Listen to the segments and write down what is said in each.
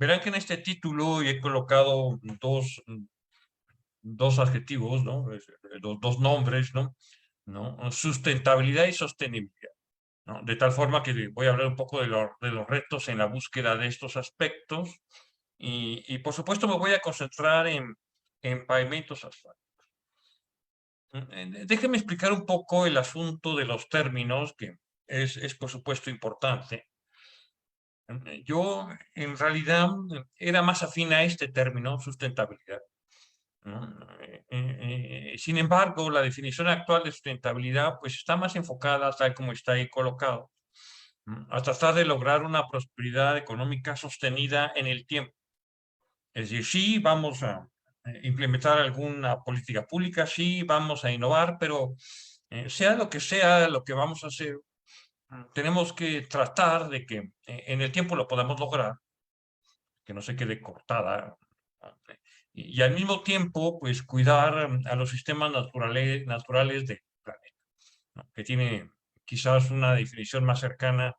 Verán que en este título he colocado dos adjetivos, ¿no? Dos nombres, ¿no? ¿No? Sustentabilidad y sostenibilidad, ¿no? De tal forma que voy a hablar un poco de los retos en la búsqueda de estos aspectos y por supuesto me voy a concentrar en pavimentos asfálticos. Déjeme explicar un poco el asunto de los términos, que es por supuesto importante. Yo en realidad era más afín a este término, sustentabilidad, ¿no? Sin embargo, la definición actual de sustentabilidad pues está más enfocada, tal como está ahí colocado, a tratar de lograr una prosperidad económica sostenida en el tiempo. Es decir, sí, vamos a implementar alguna política pública, sí, vamos a innovar, pero sea lo que vamos a hacer, tenemos que tratar de que en el tiempo lo podamos lograr, que no se quede cortada, y al mismo tiempo, pues cuidar a los sistemas naturales del planeta, ¿no? Que tiene quizás una definición más cercana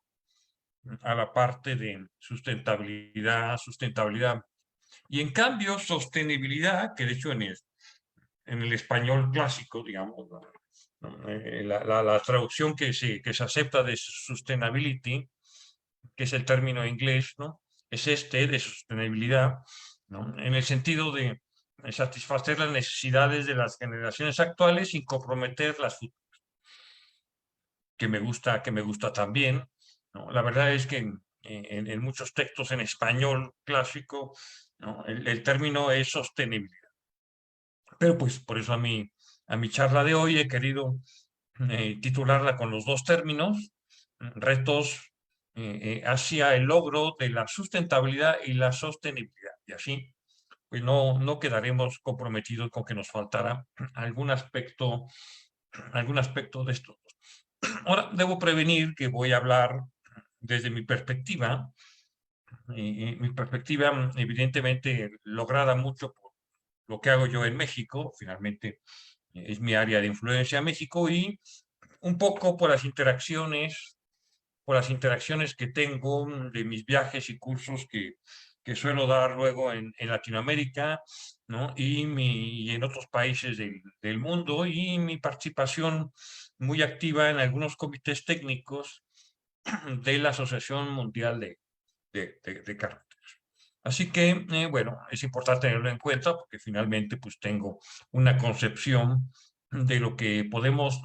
a la parte de sustentabilidad. Y en cambio, sostenibilidad, que de hecho en el español clásico, digamos, ¿no? La traducción que se acepta de sustainability, que es el término inglés, ¿no? Es este de sostenibilidad, ¿no? En el sentido de satisfacer las necesidades de las generaciones actuales sin comprometer las futuras, que me gusta también, ¿no? La verdad es que en muchos textos en español clásico, ¿no? El término es sostenibilidad. Pero pues por eso a mi charla de hoy he querido titularla con los dos términos, retos hacia el logro de la sustentabilidad y la sostenibilidad. Y así, pues no quedaremos comprometidos con que nos faltara algún aspecto de esto. Ahora, debo prevenir que voy a hablar desde mi perspectiva evidentemente lograda mucho por lo que hago yo en México, finalmente es mi área de influencia en México y un poco por las interacciones que tengo de mis viajes y cursos que suelo dar luego en Latinoamérica, ¿no? Y en otros países del mundo y mi participación muy activa en algunos comités técnicos de la Asociación Mundial de Carreteras. Así que, bueno, es importante tenerlo en cuenta porque finalmente pues tengo una concepción de lo que podemos.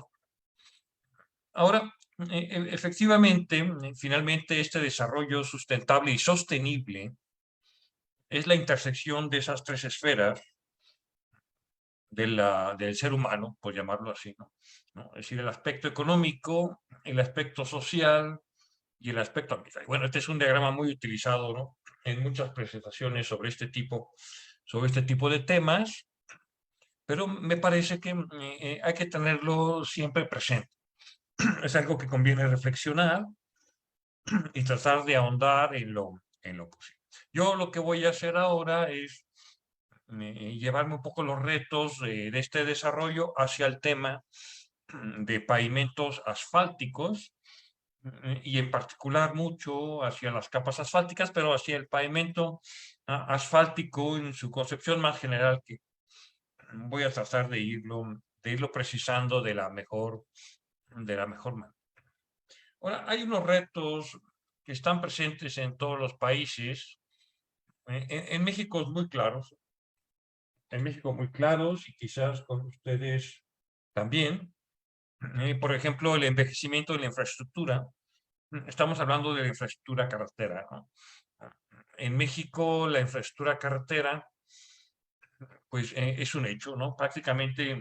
Ahora, efectivamente, finalmente este desarrollo sustentable y sostenible es la intersección de esas tres esferas del ser humano, por llamarlo así, ¿no? ¿No? Es decir, el aspecto económico, el aspecto social y el aspecto ambiental. Bueno, este es un diagrama muy utilizado, ¿no? En muchas presentaciones sobre este tipo de temas, pero me parece que hay que tenerlo siempre presente. Es algo que conviene reflexionar y tratar de ahondar en lo posible. Yo lo que voy a hacer ahora es llevarme un poco los retos de este desarrollo hacia el tema de pavimentos asfálticos y en particular mucho hacia las capas asfálticas, pero hacia el pavimento asfáltico en su concepción más general, que voy a tratar de irlo precisando de la mejor manera. Ahora, hay unos retos que están presentes en todos los países, en México muy claros, en México muy claros y quizás con ustedes también. Por ejemplo, el envejecimiento de la infraestructura. Estamos hablando de la infraestructura carretera, ¿no? En México, la infraestructura carretera, pues es un hecho, ¿no? Prácticamente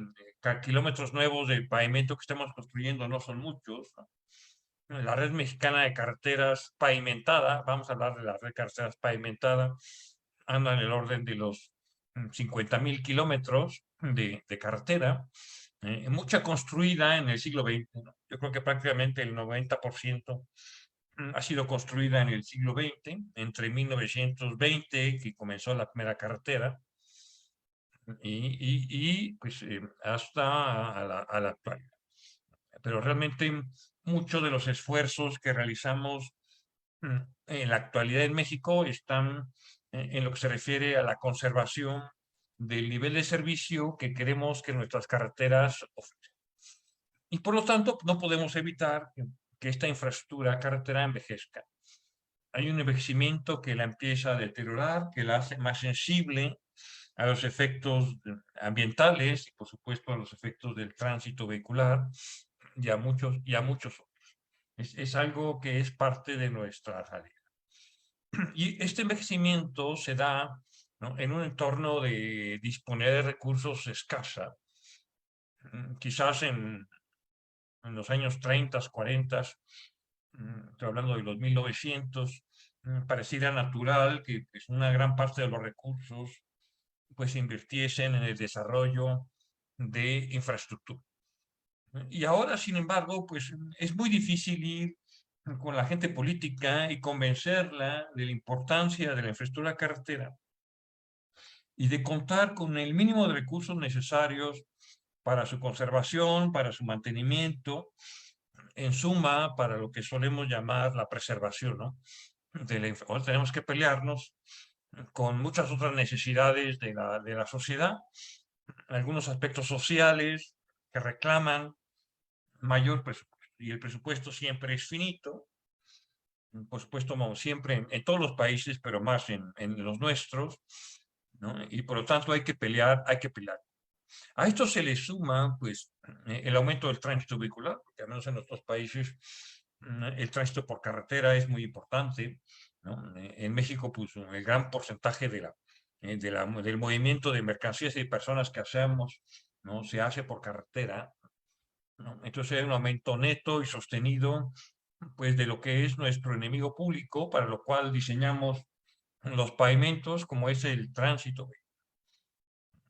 kilómetros nuevos de pavimento que estamos construyendo no son muchos, ¿no? La red mexicana de carreteras pavimentada, vamos a hablar de la red de carreteras pavimentada, anda en el orden de los 50.000 kilómetros de carretera, mucha construida en el siglo XX, ¿no? Yo creo que prácticamente el 90% ha sido construida en el siglo XX, entre 1920, que comenzó la primera carretera, pues, hasta a la actualidad. Pero realmente muchos de los esfuerzos que realizamos en la actualidad en México están en lo que se refiere a la conservación del nivel de servicio que queremos que nuestras carreteras ofrezcan. Y por lo tanto, no podemos evitar que esta infraestructura carretera envejezca. Hay un envejecimiento que la empieza a deteriorar, que la hace más sensible a los efectos ambientales y, por supuesto, a los efectos del tránsito vehicular y a muchos otros. Es algo que es parte de nuestra realidad. Y este envejecimiento se da, ¿no?, en un entorno de disponer de recursos escasa. Quizás en los años 30, 40, estoy hablando de los 1900, pareciera natural que pues, una gran parte de los recursos pues se invirtiesen en el desarrollo de infraestructura. Y ahora, sin embargo, pues es muy difícil ir con la gente política y convencerla de la importancia de la infraestructura carretera y de contar con el mínimo de recursos necesarios para su conservación, para su mantenimiento, en suma, para lo que solemos llamar la preservación, ¿no?, ahora tenemos que pelearnos con muchas otras necesidades de la sociedad, algunos aspectos sociales que reclaman mayor presupuesto. Y el presupuesto siempre es finito, por supuesto, como siempre en todos los países, pero más en los nuestros, ¿no? Y por lo tanto hay que pelear, hay que pelear. A esto se le suma, pues, el aumento del tránsito vehicular, porque al menos en nuestros países el tránsito por carretera es muy importante, ¿no? En México, pues, el gran porcentaje del movimiento de mercancías y personas que hacemos, ¿no?, se hace por carretera, ¿no? Entonces hay un aumento neto y sostenido, pues, de lo que es nuestro enemigo público, para lo cual diseñamos los pavimentos, como es el tránsito.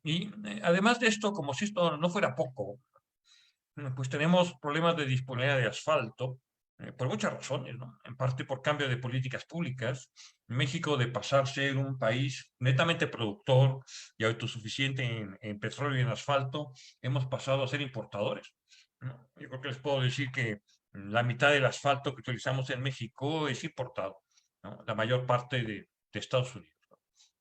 Y además de esto, como si esto no fuera poco, pues tenemos problemas de disponibilidad de asfalto, por muchas razones, ¿no? En parte por cambio de políticas públicas. México, de pasar a ser un país netamente productor y autosuficiente en petróleo y en asfalto, hemos pasado a ser importadores, ¿no? Yo creo que les puedo decir que la mitad del asfalto que utilizamos en México es importado, ¿no? La mayor parte de Estados Unidos,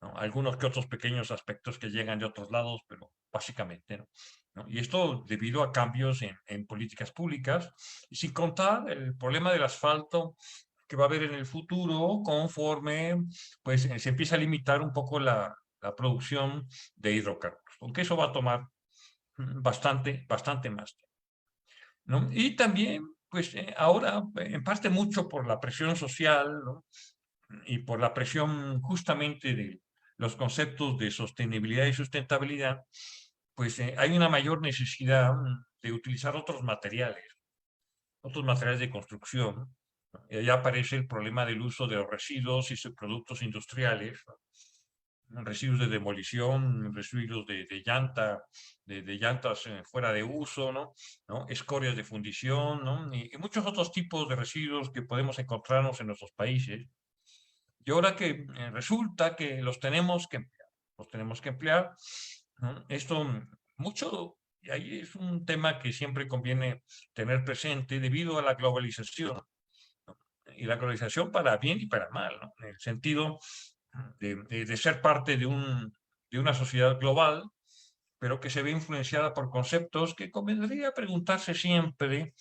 ¿no? Algunos que otros pequeños aspectos que llegan de otros lados, pero básicamente, ¿no? Y esto debido a cambios en políticas públicas, y sin contar el problema del asfalto que va a haber en el futuro conforme pues, se empieza a limitar un poco la producción de hidrocarburos, aunque eso va a tomar bastante más tiempo, ¿no? Y también, pues ahora, en parte mucho por la presión social, ¿no?, y por la presión justamente de los conceptos de sostenibilidad y sustentabilidad, pues hay una mayor necesidad de utilizar otros materiales de construcción. Y allá aparece el problema del uso de los residuos y subproductos industriales, ¿no?, residuos de demolición, residuos de llanta, de llantas fuera de uso, ¿no? Escorias de fundición, ¿no?, y muchos otros tipos de residuos que podemos encontrarnos en nuestros países. Y ahora que resulta que los tenemos que emplear, ¿no? Esto mucho, y ahí es un tema que siempre conviene tener presente debido a la globalización, ¿no? Y la globalización para bien y para mal, ¿no? En el sentido de ser parte de una sociedad global, pero que se ve influenciada por conceptos que convendría preguntarse siempre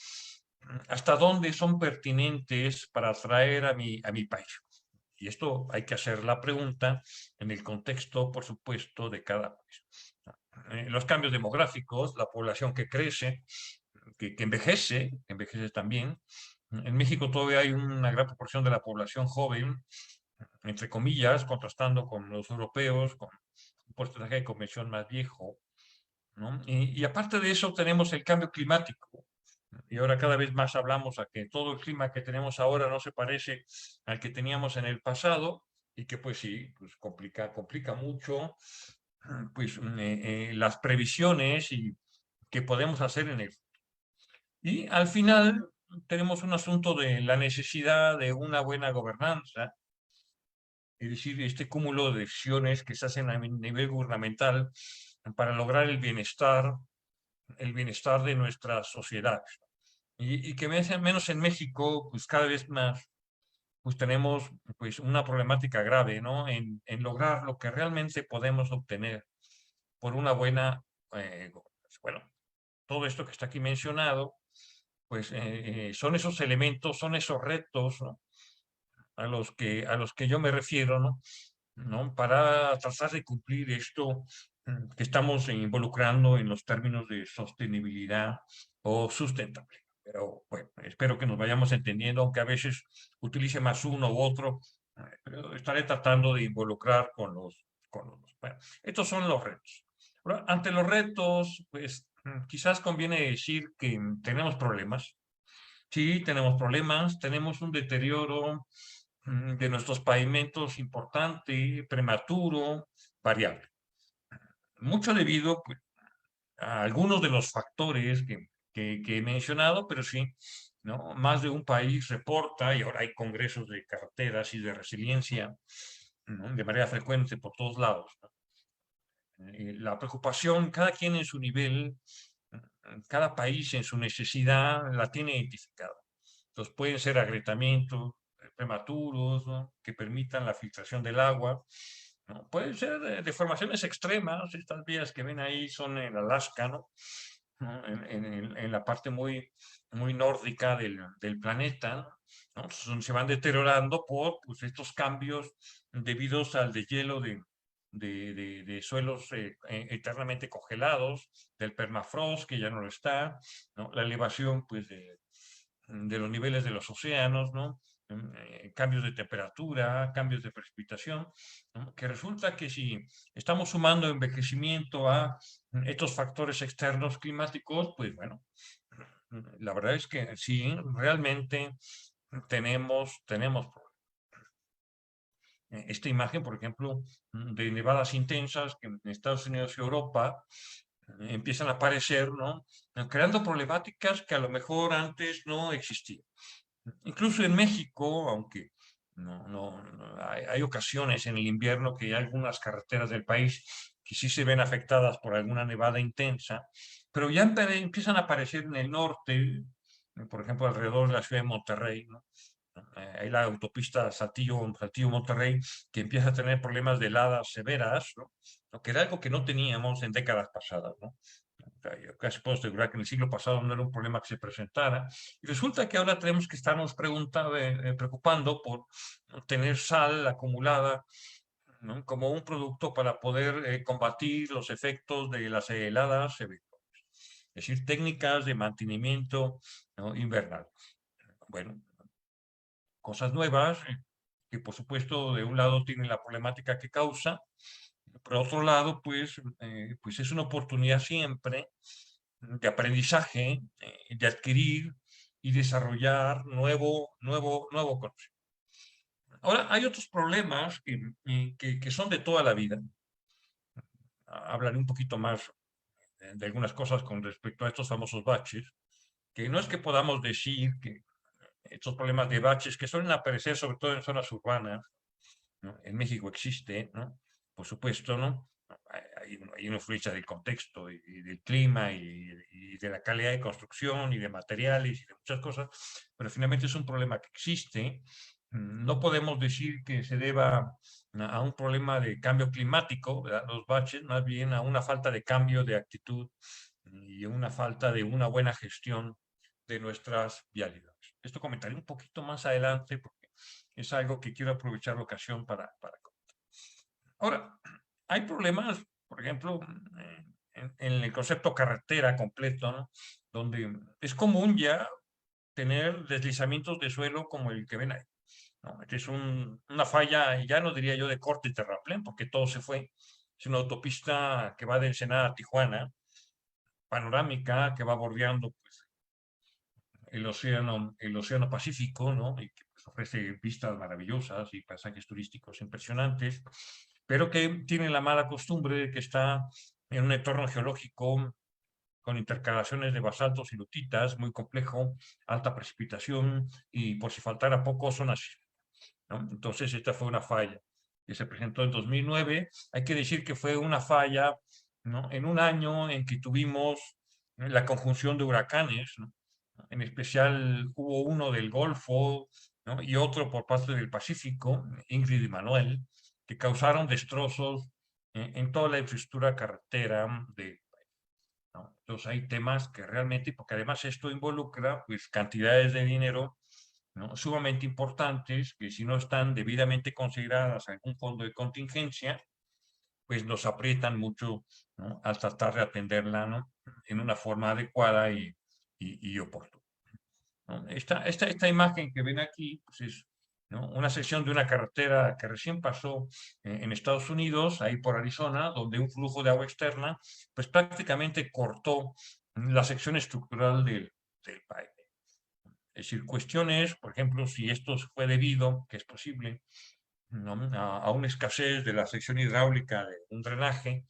hasta dónde son pertinentes para atraer a mi país. Y esto hay que hacer la pregunta en el contexto, por supuesto, de cada país. Los cambios demográficos, la población que crece, que envejece también. En México todavía hay una gran proporción de la población joven, entre comillas, contrastando con los europeos, con un porcentaje de convención más viejo, ¿no? Y aparte de eso tenemos el cambio climático. Y ahora cada vez más hablamos a que todo el clima que tenemos ahora no se parece al que teníamos en el pasado y que pues sí, pues complica mucho pues las previsiones y que podemos hacer en el futuro. Y al final tenemos un asunto de la necesidad de una buena gobernanza, es decir, este cúmulo de decisiones que se hacen a nivel gubernamental para lograr el bienestar de nuestras sociedades. Y que menos en México, pues cada vez más, pues tenemos pues, una problemática grave, ¿no? En lograr lo que realmente podemos obtener por una buena, bueno, todo esto que está aquí mencionado, pues son esos elementos, son esos retos, ¿no? a los que yo me refiero, ¿no? Para tratar de cumplir esto que estamos involucrando en los términos de sostenibilidad o sustentabilidad. Pero bueno, espero que nos vayamos entendiendo, aunque a veces utilice más uno u otro, pero estaré tratando de involucrar bueno, estos son los retos. Ahora, ante los retos, pues quizás conviene decir que tenemos problemas. Sí, tenemos problemas, tenemos un deterioro de nuestros pavimentos importante, prematuro, variable. Mucho debido pues, a algunos de los factores que he mencionado, pero sí, ¿no? Más de un país reporta, y ahora hay congresos de carreteras y de resiliencia, ¿no? De manera frecuente por todos lados, ¿no? La preocupación, cada quien en su nivel, cada país en su necesidad la tiene identificada. Entonces pueden ser agrietamientos prematuros, ¿no? Que permitan la filtración del agua, ¿no? Pueden ser deformaciones extremas, estas vías que ven ahí son en Alaska, ¿no? En la parte muy, muy nórdica del planeta, ¿no? Se van deteriorando por pues, estos cambios debidos al deshielo de suelos eternamente congelados, del permafrost, que ya no lo está, ¿no? La elevación pues, de los niveles de los océanos, ¿no? Cambios de temperatura, cambios de precipitación, ¿no? Que resulta que si estamos sumando envejecimiento a estos factores externos climáticos, pues bueno, la verdad es que sí, realmente tenemos problemas. Esta imagen, por ejemplo, de nevadas intensas que en Estados Unidos y Europa empiezan a aparecer, ¿no? Creando problemáticas que a lo mejor antes no existían. Incluso en México, aunque hay ocasiones en el invierno que hay algunas carreteras del país que sí se ven afectadas por alguna nevada intensa, pero ya empiezan a aparecer en el norte, por ejemplo, alrededor de la ciudad de Monterrey, ¿no? Hay la autopista Saltillo-Monterrey, que empieza a tener problemas de heladas severas, ¿no? Que era algo que no teníamos en décadas pasadas, ¿no? O sea, yo casi puedo asegurar que en el siglo pasado no era un problema que se presentara. Y resulta que ahora tenemos que estarnos preocupando por tener sal acumulada, ¿no? Como un producto para poder combatir los efectos de las heladas severas. Es decir, técnicas de mantenimiento, ¿no? Invernal. Bueno, cosas nuevas que por supuesto de un lado tienen la problemática que causa, por otro lado pues es una oportunidad siempre de aprendizaje, de adquirir y desarrollar nuevo conocimiento. Ahora, hay otros problemas que son de toda la vida. Hablaré un poquito más de algunas cosas con respecto a estos famosos baches, que no es que podamos decir que estos problemas de baches que suelen aparecer sobre todo en zonas urbanas, ¿no? En México existe, ¿no? Por supuesto, ¿no? Hay una influencia del contexto y del clima y de la calidad de construcción y de materiales y de muchas cosas, pero finalmente es un problema que existe. No podemos decir que se deba a un problema de cambio climático, ¿verdad? Los baches, más bien a una falta de cambio de actitud y una falta de una buena gestión de nuestras vialidades. Esto comentaré un poquito más adelante porque es algo que quiero aprovechar la ocasión para comentar. Ahora, hay problemas, por ejemplo, en el concepto carretera completo, ¿no? Donde es común ya tener deslizamientos de suelo como el que ven ahí, ¿no? Este es una falla, ya no diría yo de corte y terraplén, porque todo se fue. Es una autopista que va de Ensenada a Tijuana, panorámica, que va bordeando pues, el océano Pacífico, ¿no? Y que pues, ofrece vistas maravillosas y paisajes turísticos impresionantes, pero que tiene la mala costumbre de que está en un entorno geológico con intercalaciones de basaltos y lutitas, muy complejo, alta precipitación y por si faltara poco, zonas, ¿no? Entonces esta fue una falla que se presentó en 2009. Hay que decir que fue una falla, ¿no? En un año en que tuvimos la conjunción de huracanes, ¿no? En especial hubo uno del Golfo, ¿no? Y otro por parte del Pacífico, Ingrid y Manuel, que causaron destrozos en toda la infraestructura carretera de, ¿no? Entonces hay temas que realmente, porque además esto involucra pues cantidades de dinero, ¿no?, sumamente importantes, que si no están debidamente consideradas en algún fondo de contingencia, pues nos aprietan mucho, ¿no?, al tratar de atenderla, ¿no?, en una forma adecuada y oportuna, ¿no? Esta imagen que ven aquí pues es, ¿no?, una sección de una carretera que recién pasó en Estados Unidos, ahí por Arizona, donde un flujo de agua externa pues prácticamente cortó la sección estructural del pipe. Es decir, cuestiones, por ejemplo, si esto fue debido, que es posible, ¿no?, a una escasez de la sección hidráulica de un drenaje,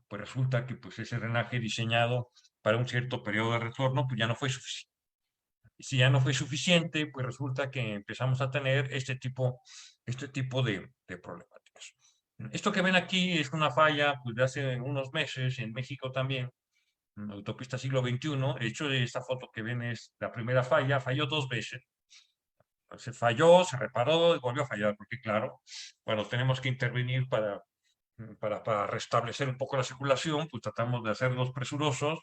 pues resulta que pues, ese drenaje diseñado para un cierto periodo de retorno pues ya no fue suficiente. Y si ya no fue suficiente, pues resulta que empezamos a tener este tipo de problemáticas. Esto que ven aquí es una falla pues, de hace unos meses en México también, en la autopista siglo XXI. De hecho, esta foto que ven es la primera falla, falló 2 veces. Se falló, se reparó y volvió a fallar, porque claro, cuando tenemos que intervenir para restablecer un poco la circulación, pues tratamos de hacerlos presurosos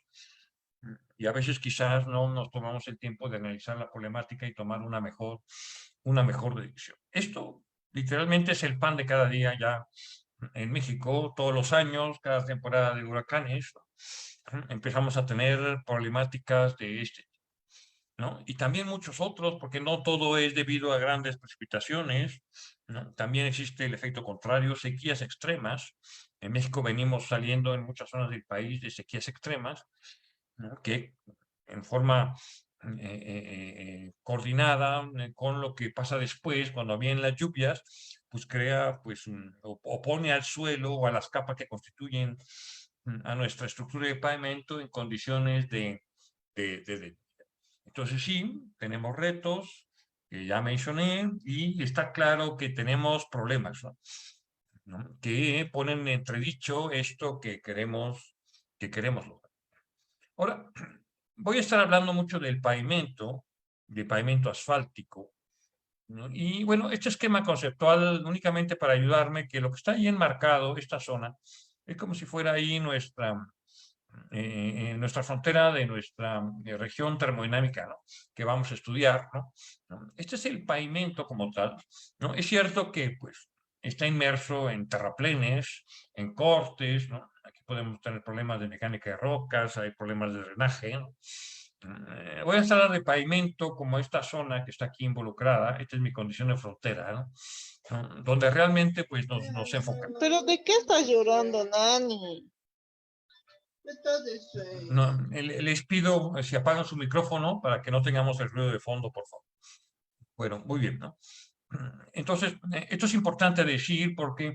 y a veces quizás no nos tomamos el tiempo de analizar la problemática y tomar una mejor decisión. Esto literalmente es el pan de cada día ya en México. Todos los años, cada temporada de huracanes, empezamos a tener problemáticas de este tipo, ¿no? Y también muchos otros, porque no todo es debido a grandes precipitaciones, ¿no? También existe el efecto contrario, sequías extremas. En México venimos saliendo en muchas zonas del país de sequías extremas, ¿no?, que en forma coordinada con lo que pasa después, cuando vienen las lluvias, pues crea, pues, opone al suelo o a las capas que constituyen a nuestra estructura de pavimento en condiciones de. Entonces sí, tenemos retos que ya mencioné y está claro que tenemos problemas, ¿no?, que ponen en entredicho esto que queremos lograr. Ahora, voy a estar hablando mucho del pavimento, de pavimento asfáltico, ¿no? Y bueno, este esquema conceptual únicamente para ayudarme, que lo que está ahí enmarcado, esta zona, es como si fuera ahí nuestra frontera de nuestra región termodinámica, ¿no?, que vamos a estudiar, ¿no? Este es el pavimento como tal, ¿no? Es cierto que pues está inmerso en terraplenes, en cortes, ¿no? Aquí podemos tener problemas de mecánica de rocas, hay problemas de drenaje, ¿no? Voy a hablar de pavimento como esta zona que está aquí involucrada. Esta es mi condición de frontera, ¿no? Donde realmente pues nos enfocamos. ¿Pero de qué estás llorando, Nani? No, les pido si apagan su micrófono para que no tengamos el ruido de fondo, por favor. Bueno, muy bien, ¿no? Entonces, esto es importante decir porque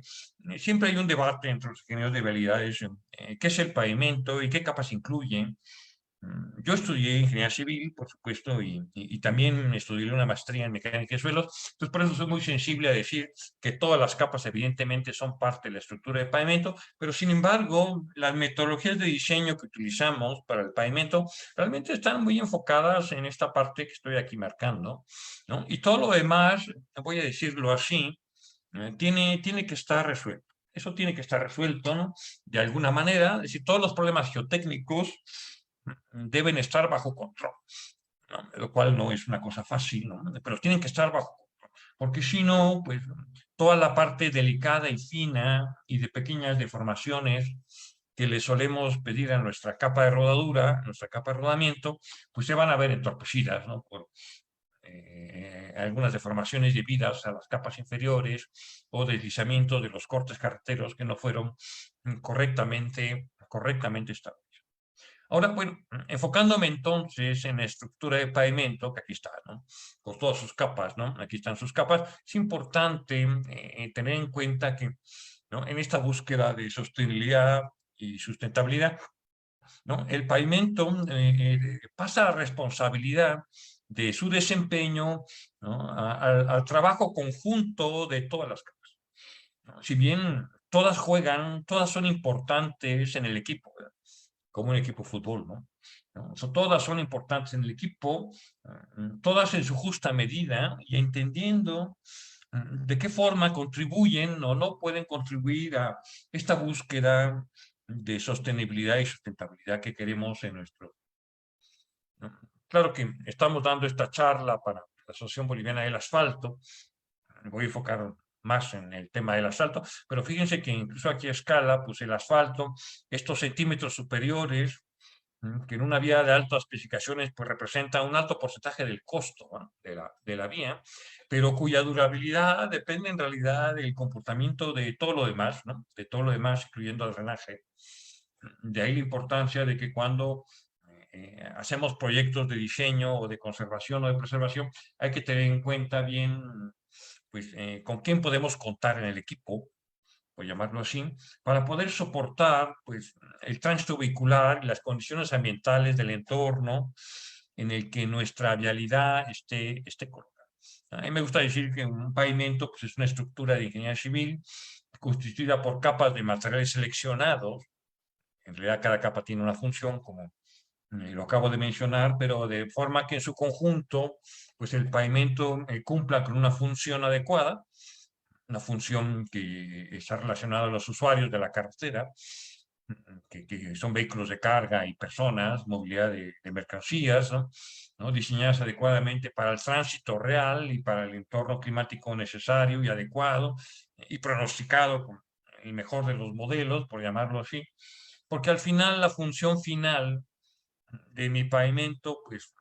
siempre hay un debate entre los ingenieros de vialidades, qué es el pavimento y qué capas incluyen. Yo estudié ingeniería civil, por supuesto, y también estudié una maestría en mecánica de suelos, entonces por eso soy muy sensible a decir que todas las capas evidentemente son parte de la estructura de pavimento, pero sin embargo, las metodologías de diseño que utilizamos para el pavimento realmente están muy enfocadas en esta parte que estoy aquí marcando, ¿no? Y todo lo demás, voy a decirlo así, tiene que estar resuelto. Eso tiene que estar resuelto, ¿no?, de alguna manera. Es decir, todos los problemas geotécnicos deben estar bajo control, ¿no?, lo cual no es una cosa fácil, ¿no?, pero tienen que estar bajo control, porque si no, pues toda la parte delicada y fina y de pequeñas deformaciones que le solemos pedir a nuestra capa de rodadura, nuestra capa de rodamiento, pues se van a ver entorpecidas, ¿no?, por algunas deformaciones debidas a las capas inferiores o deslizamiento de los cortes carreteros que no fueron correctamente establecidos. Ahora, bueno, enfocándome entonces en la estructura de pavimento, que aquí está, ¿no?, con todas sus capas, ¿no? Aquí están sus capas. Es importante tener en cuenta que, ¿no?, en esta búsqueda de sostenibilidad y sustentabilidad, ¿no?, el pavimento pasa la responsabilidad de su desempeño, ¿no?, al trabajo conjunto de todas las capas, ¿no? Si bien todas son importantes en el equipo, ¿verdad?, como un equipo de fútbol, ¿no? Todas son importantes en el equipo, todas en su justa medida y entendiendo de qué forma contribuyen o no pueden contribuir a esta búsqueda de sostenibilidad y sustentabilidad que queremos en nuestro. Claro que estamos dando esta charla para la Asociación Boliviana del Asfalto. Voy a enfocar más en el tema del asfalto, pero fíjense que incluso aquí a escala, pues el asfalto, estos centímetros superiores, que en una vía de altas especificaciones pues representa un alto porcentaje del costo, ¿no?, de la vía, pero cuya durabilidad depende en realidad del comportamiento de todo lo demás, ¿no?, de todo lo demás, incluyendo el drenaje. De ahí la importancia de que cuando hacemos proyectos de diseño o de conservación o de preservación, hay que tener en cuenta bien pues, con quién podemos contar en el equipo, por llamarlo así, para poder soportar pues, el tránsito vehicular y las condiciones ambientales del entorno en el que nuestra vialidad esté colocada. A mí me gusta decir que un pavimento pues, es una estructura de ingeniería civil constituida por capas de materiales seleccionados. En realidad cada capa tiene una función, como lo acabo de mencionar, pero de forma que en su conjunto pues el pavimento cumpla con una función adecuada, una función que está relacionada a los usuarios de la carretera, que son vehículos de carga y personas, movilidad de mercancías, ¿no? ¿No? Diseñadas adecuadamente para el tránsito real y para el entorno climático necesario y adecuado y pronosticado con el mejor de los modelos, por llamarlo así, porque al final la función final de mi pavimento pues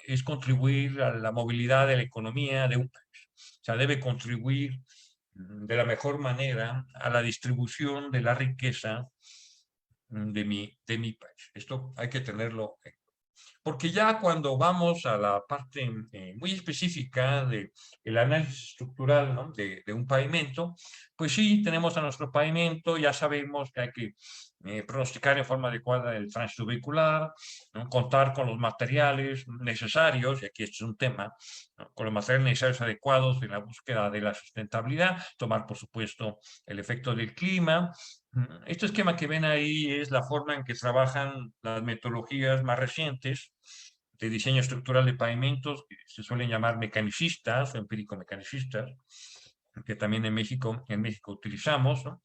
es contribuir a la movilidad de la economía de un país. O sea, debe contribuir de la mejor manera a la distribución de la riqueza de mi país. Esto hay que tenerlo en cuenta. Porque ya cuando vamos a la parte muy específica del análisis estructural, ¿no?, de un pavimento, pues sí, tenemos a nuestro pavimento, ya sabemos que hay que pronosticar en forma adecuada el tránsito vehicular, ¿no?, contar con los materiales necesarios, y aquí este es un tema, ¿no?, con los materiales necesarios adecuados en la búsqueda de la sustentabilidad, tomar, por supuesto, el efecto del clima. Este esquema que ven ahí es la forma en que trabajan las metodologías más recientes de diseño estructural de pavimentos, que se suelen llamar mecanicistas o empírico-mecanicistas, que también en México utilizamos, ¿no?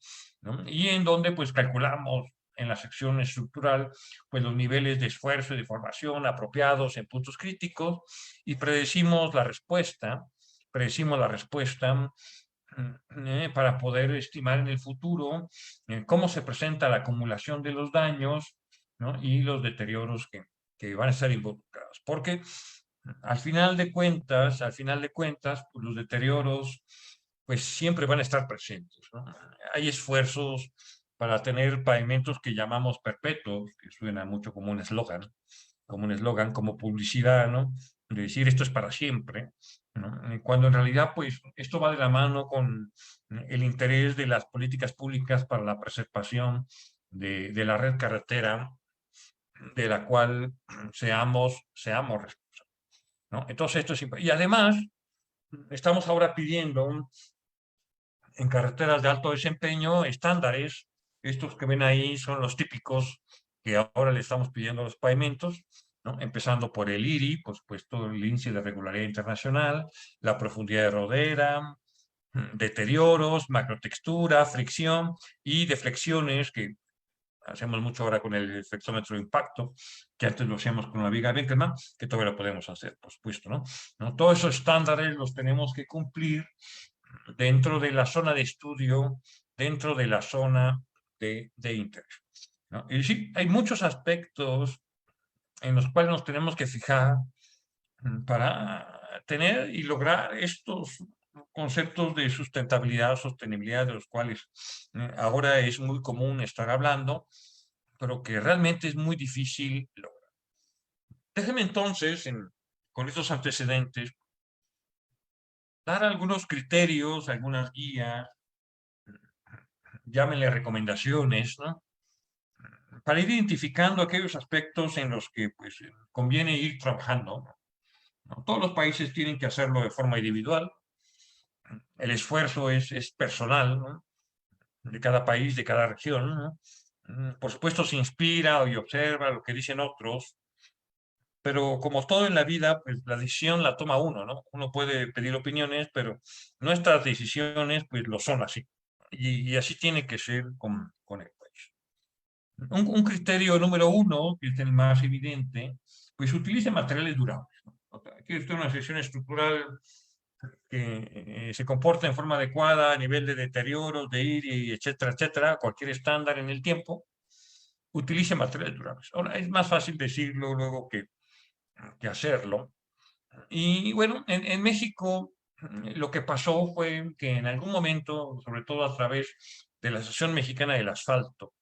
Y en donde pues calculamos en la sección estructural pues los niveles de esfuerzo y de formación apropiados en puntos críticos y predecimos la respuesta para poder estimar en el futuro cómo se presenta la acumulación de los daños, ¿no?, y los deterioros que van a estar involucrados. Porque al final de cuentas, pues los deterioros pues siempre van a estar presentes, ¿no? Hay esfuerzos para tener pavimentos que llamamos perpetuos, que suena mucho como un eslogan, como publicidad, ¿no?, de decir esto es para siempre, ¿no?, cuando en realidad pues esto va de la mano con el interés de las políticas públicas para la preservación de la red carretera, de la cual seamos responsables, ¿no? Entonces esto es importante. Y además estamos ahora pidiendo en carreteras de alto desempeño estándares. Estos que ven ahí son los típicos que ahora le estamos pidiendo a los pavimentos, ¿no?, empezando por el IRI, por supuesto, el Índice de Regularidad Internacional, la profundidad de rodera, deterioros, macrotextura, fricción y deflexiones, que hacemos mucho ahora con el flexómetro de impacto, que antes lo hacíamos con la viga Winkelmann, que todavía lo podemos hacer, por supuesto, ¿no? Todos esos estándares los tenemos que cumplir dentro de la zona de estudio, dentro de la zona de interés, ¿no? Y sí, hay muchos aspectos en los cuales nos tenemos que fijar para tener y lograr estos conceptos de sustentabilidad, sostenibilidad, de los cuales ahora es muy común estar hablando, pero que realmente es muy difícil lograr. Déjeme entonces, con estos antecedentes, dar algunos criterios, algunas guías, llámenle recomendaciones, ¿no?, para ir identificando aquellos aspectos en los que pues, conviene ir trabajando, ¿no? Todos los países tienen que hacerlo de forma individual. El esfuerzo es personal, ¿no?, de cada país, de cada región, ¿no? Por supuesto, se inspira y observa lo que dicen otros, pero como todo en la vida, pues la decisión la toma uno, ¿no? Uno puede pedir opiniones, pero nuestras decisiones, pues lo son así. Y así tiene que ser con el país. Un criterio número uno, que es el más evidente, pues utilice materiales durables, ¿no? O sea, quiere usted una sección estructural que se comporta en forma adecuada a nivel de deterioro, de ir y etcétera, etcétera, cualquier estándar en el tiempo, utilice materiales durables. Ahora, es más fácil decirlo luego que hacerlo. Y bueno, en México lo que pasó fue que en algún momento, sobre todo a través de la Asociación Mexicana del Asfalto,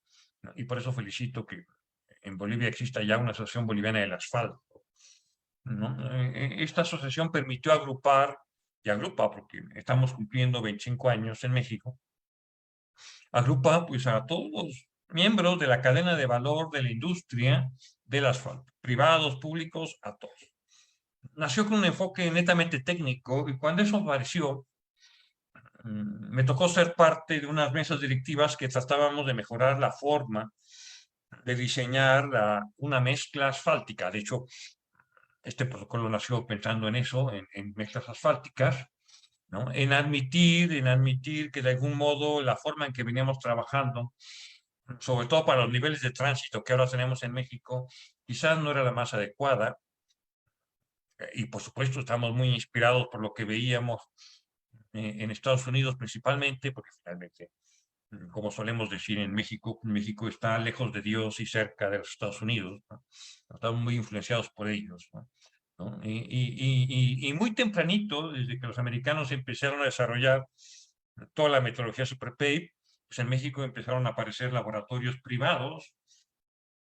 ¿no? Y por eso felicito que en Bolivia exista ya una Asociación Boliviana del Asfalto, ¿no? Esta asociación permitió agrupar, y agrupa, porque estamos cumpliendo 25 años en México, agrupa pues a todos los miembros de la cadena de valor de la industria del asfalto, privados, públicos, a todos. Nació con un enfoque netamente técnico y cuando eso apareció, me tocó ser parte de unas mesas directivas que tratábamos de mejorar la forma de diseñar una mezcla asfáltica. De hecho, este protocolo nació pensando en eso, en mezclas asfálticas, ¿no? En admitir que de algún modo la forma en que veníamos trabajando, sobre todo para los niveles de tránsito que ahora tenemos en México, quizás no era la más adecuada. Y por supuesto estamos muy inspirados por lo que veíamos en Estados Unidos principalmente, porque finalmente, como solemos decir en México está lejos de Dios y cerca de los Estados Unidos, ¿no? Estamos muy influenciados por ellos, ¿no? ¿No? Y muy tempranito, desde que los americanos empezaron a desarrollar toda la metodología SuperPay, pues en México empezaron a aparecer laboratorios privados,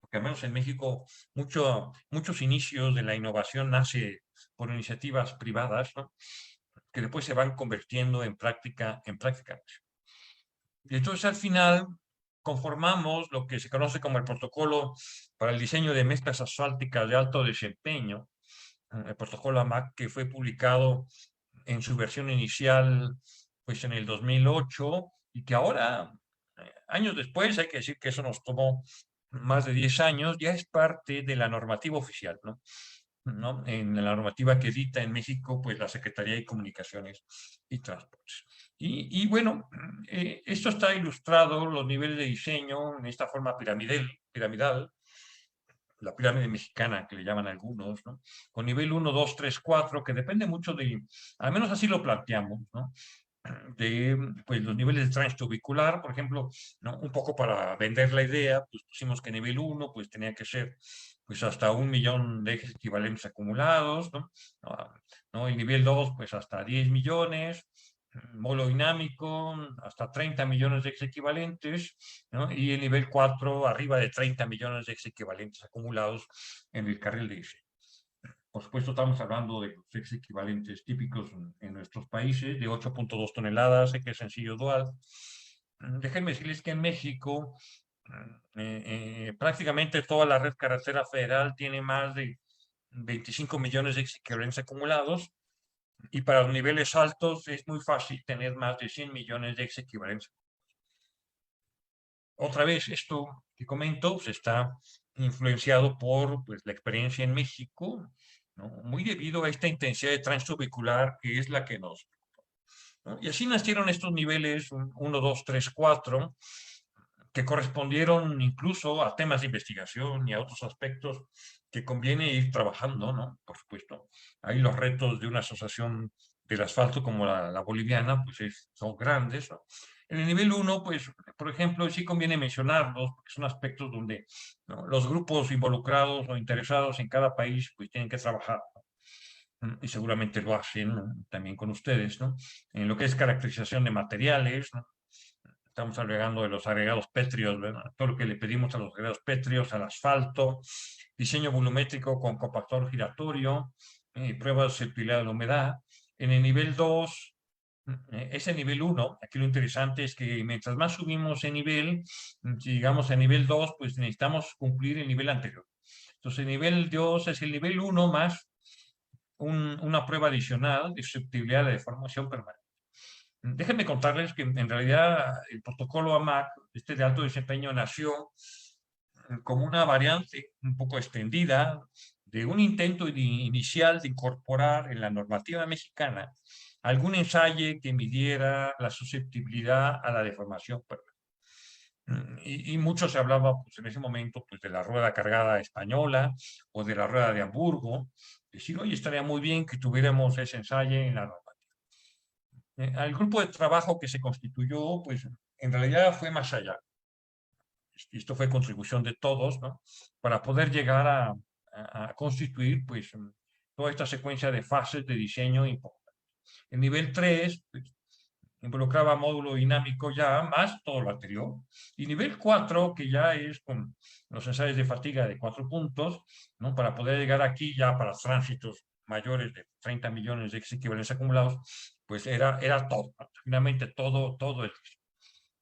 porque al menos en México muchos inicios de la innovación nace por iniciativas privadas, ¿no? Que después se van convirtiendo en práctica. Y entonces al final conformamos lo que se conoce como el protocolo para el diseño de mezclas asfálticas de alto desempeño, el protocolo AMAC, que fue publicado en su versión inicial pues en el 2008 y que ahora, años después, hay que decir que eso nos tomó más de 10 años, ya es parte de la normativa oficial, ¿no? ¿No? En la normativa que edita en México, pues la Secretaría de Comunicaciones y Transportes. Y bueno, esto está ilustrado, los niveles de diseño, en esta forma piramidal, la pirámide mexicana que le llaman algunos, ¿no? Con nivel 1, 2, 3, 4, que depende mucho al menos así lo planteamos, ¿no? De pues, los niveles de tránsito vehicular, por ejemplo, ¿no? Un poco para vender la idea, pues pusimos que nivel 1 pues tenía que ser pues hasta 1 millón de ejes equivalentes acumulados, ¿no? ¿No? El nivel 2 pues hasta 10 millones, molo dinámico hasta 30 millones de ejes equivalentes, ¿no? Y el nivel 4 arriba de 30 millones de ejes equivalentes acumulados en el carril de diseño. Por supuesto, estamos hablando de los ex equivalentes típicos en nuestros países, de 8.2 toneladas, que es sencillo dual. Déjenme decirles que en México prácticamente toda la red carretera federal tiene más de 25 millones de ex equivalentes acumulados y para los niveles altos es muy fácil tener más de 100 millones de ex equivalentes. Otra vez, esto que comento se está influenciado por pues, la experiencia en México, ¿no? Muy debido a esta intensidad de tránsito vehicular que es la que ¿no? Y así nacieron estos niveles 1, 2, 3, 4, que correspondieron incluso a temas de investigación y a otros aspectos que conviene ir trabajando, ¿no? Por supuesto. Ahí los retos de una asociación del asfalto como la boliviana, pues son grandes, ¿no? En el nivel 1, pues, por ejemplo, sí conviene mencionarlos, porque son aspectos donde, ¿no? Los grupos involucrados o interesados en cada país, pues tienen que trabajar, ¿no? Y seguramente lo hacen, ¿no? También con ustedes, ¿no? En lo que es caracterización de materiales, ¿no? Estamos hablando de los agregados pétreos, ¿verdad? Todo lo que le pedimos a los agregados pétreos, al asfalto, diseño volumétrico con compactor giratorio, pruebas de susceptibilidad de la humedad. En el nivel 2, ese nivel 1, aquí lo interesante es que mientras más subimos en nivel, si llegamos a nivel 2, pues necesitamos cumplir el nivel anterior. Entonces, el nivel 2 es el nivel 1 más una prueba adicional de susceptibilidad de deformación permanente. Déjenme contarles que en realidad el protocolo AMAC este de alto desempeño nació como una variante un poco extendida de un intento inicial de incorporar en la normativa mexicana algún ensayo que midiera la susceptibilidad a la deformación. Y mucho se hablaba pues, en ese momento pues, de la rueda cargada española o de la rueda de Hamburgo. Decir, oye, estaría muy bien que tuviéramos ese ensayo en la normativa. El grupo de trabajo que se constituyó, pues en realidad fue más allá. Esto fue contribución de todos, ¿no? Para poder llegar a constituir, pues, toda esta secuencia de fases de diseño importante. El nivel 3 pues, involucraba módulo dinámico ya, más todo lo anterior. Y nivel 4, que ya es con los ensayos de fatiga de 4 puntos, ¿no? Para poder llegar aquí ya para tránsitos mayores de 30 millones de equivalencias acumulados, pues era todo, finalmente todo el.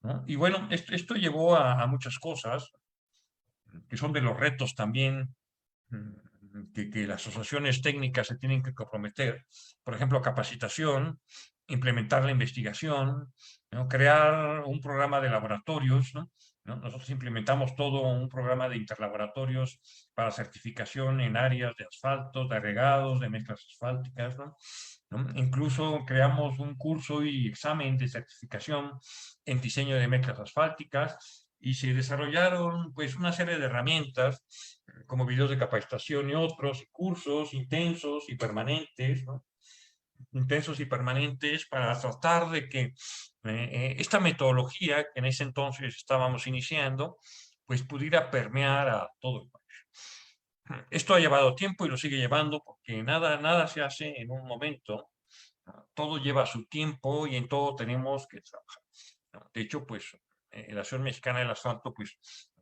¿No? Y bueno, esto llevó a muchas cosas, que son de los retos también que las asociaciones técnicas se tienen que comprometer. Por ejemplo, capacitación, implementar la investigación, ¿no? Crear un programa de laboratorios, ¿no? Nosotros implementamos todo un programa de interlaboratorios para certificación en áreas de asfalto, de regados, de mezclas asfálticas, ¿no? Incluso creamos un curso y examen de certificación en diseño de mezclas asfálticas y se desarrollaron pues una serie de herramientas como videos de capacitación y otros, cursos intensos y permanentes, ¿no? Intensos y permanentes para tratar de que esta metodología que en ese entonces estábamos iniciando, pues pudiera permear a todo el país. Esto ha llevado tiempo y lo sigue llevando porque nada se hace en un momento, ¿no? Todo lleva su tiempo y en todo tenemos que trabajar, ¿no? De hecho, pues la Asociación Mexicana del Asfalto pues,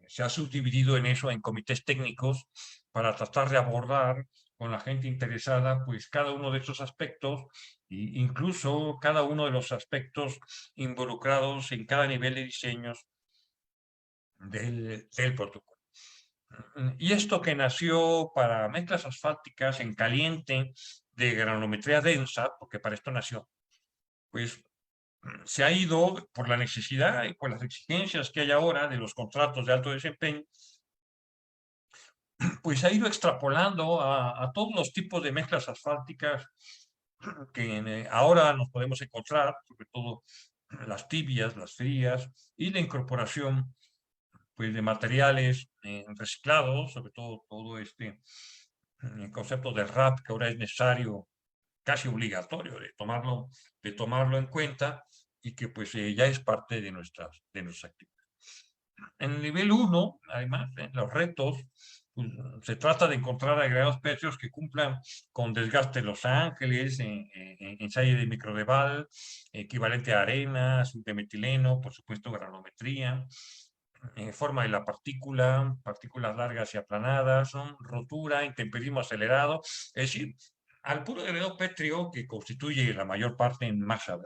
se ha subdividido en eso, en comités técnicos, para tratar de abordar con la gente interesada pues cada uno de estos aspectos e incluso cada uno de los aspectos involucrados en cada nivel de diseños del protocolo. Y esto que nació para mezclas asfálticas en caliente de granometría densa, porque para esto nació, pues se ha ido por la necesidad y por las exigencias que hay ahora de los contratos de alto desempeño, pues se ha ido extrapolando a todos los tipos de mezclas asfálticas que ahora nos podemos encontrar, sobre todo las tibias, las frías, y la incorporación pues, de materiales reciclados, sobre todo este concepto de RAP que ahora es necesario, casi obligatorio de tomarlo en cuenta y que pues ya es parte de nuestras actividades. En el nivel 1, además, los retos, pues, se trata de encontrar agregados pétreos que cumplan con desgaste de Los Ángeles, ensayo de microdeval, equivalente a arena, azul de metileno, por supuesto, granometría, forma de la partícula, partículas largas y aplanadas, son rotura, intemperismo acelerado, es decir, al puro agregado pétreo que constituye la mayor parte en masa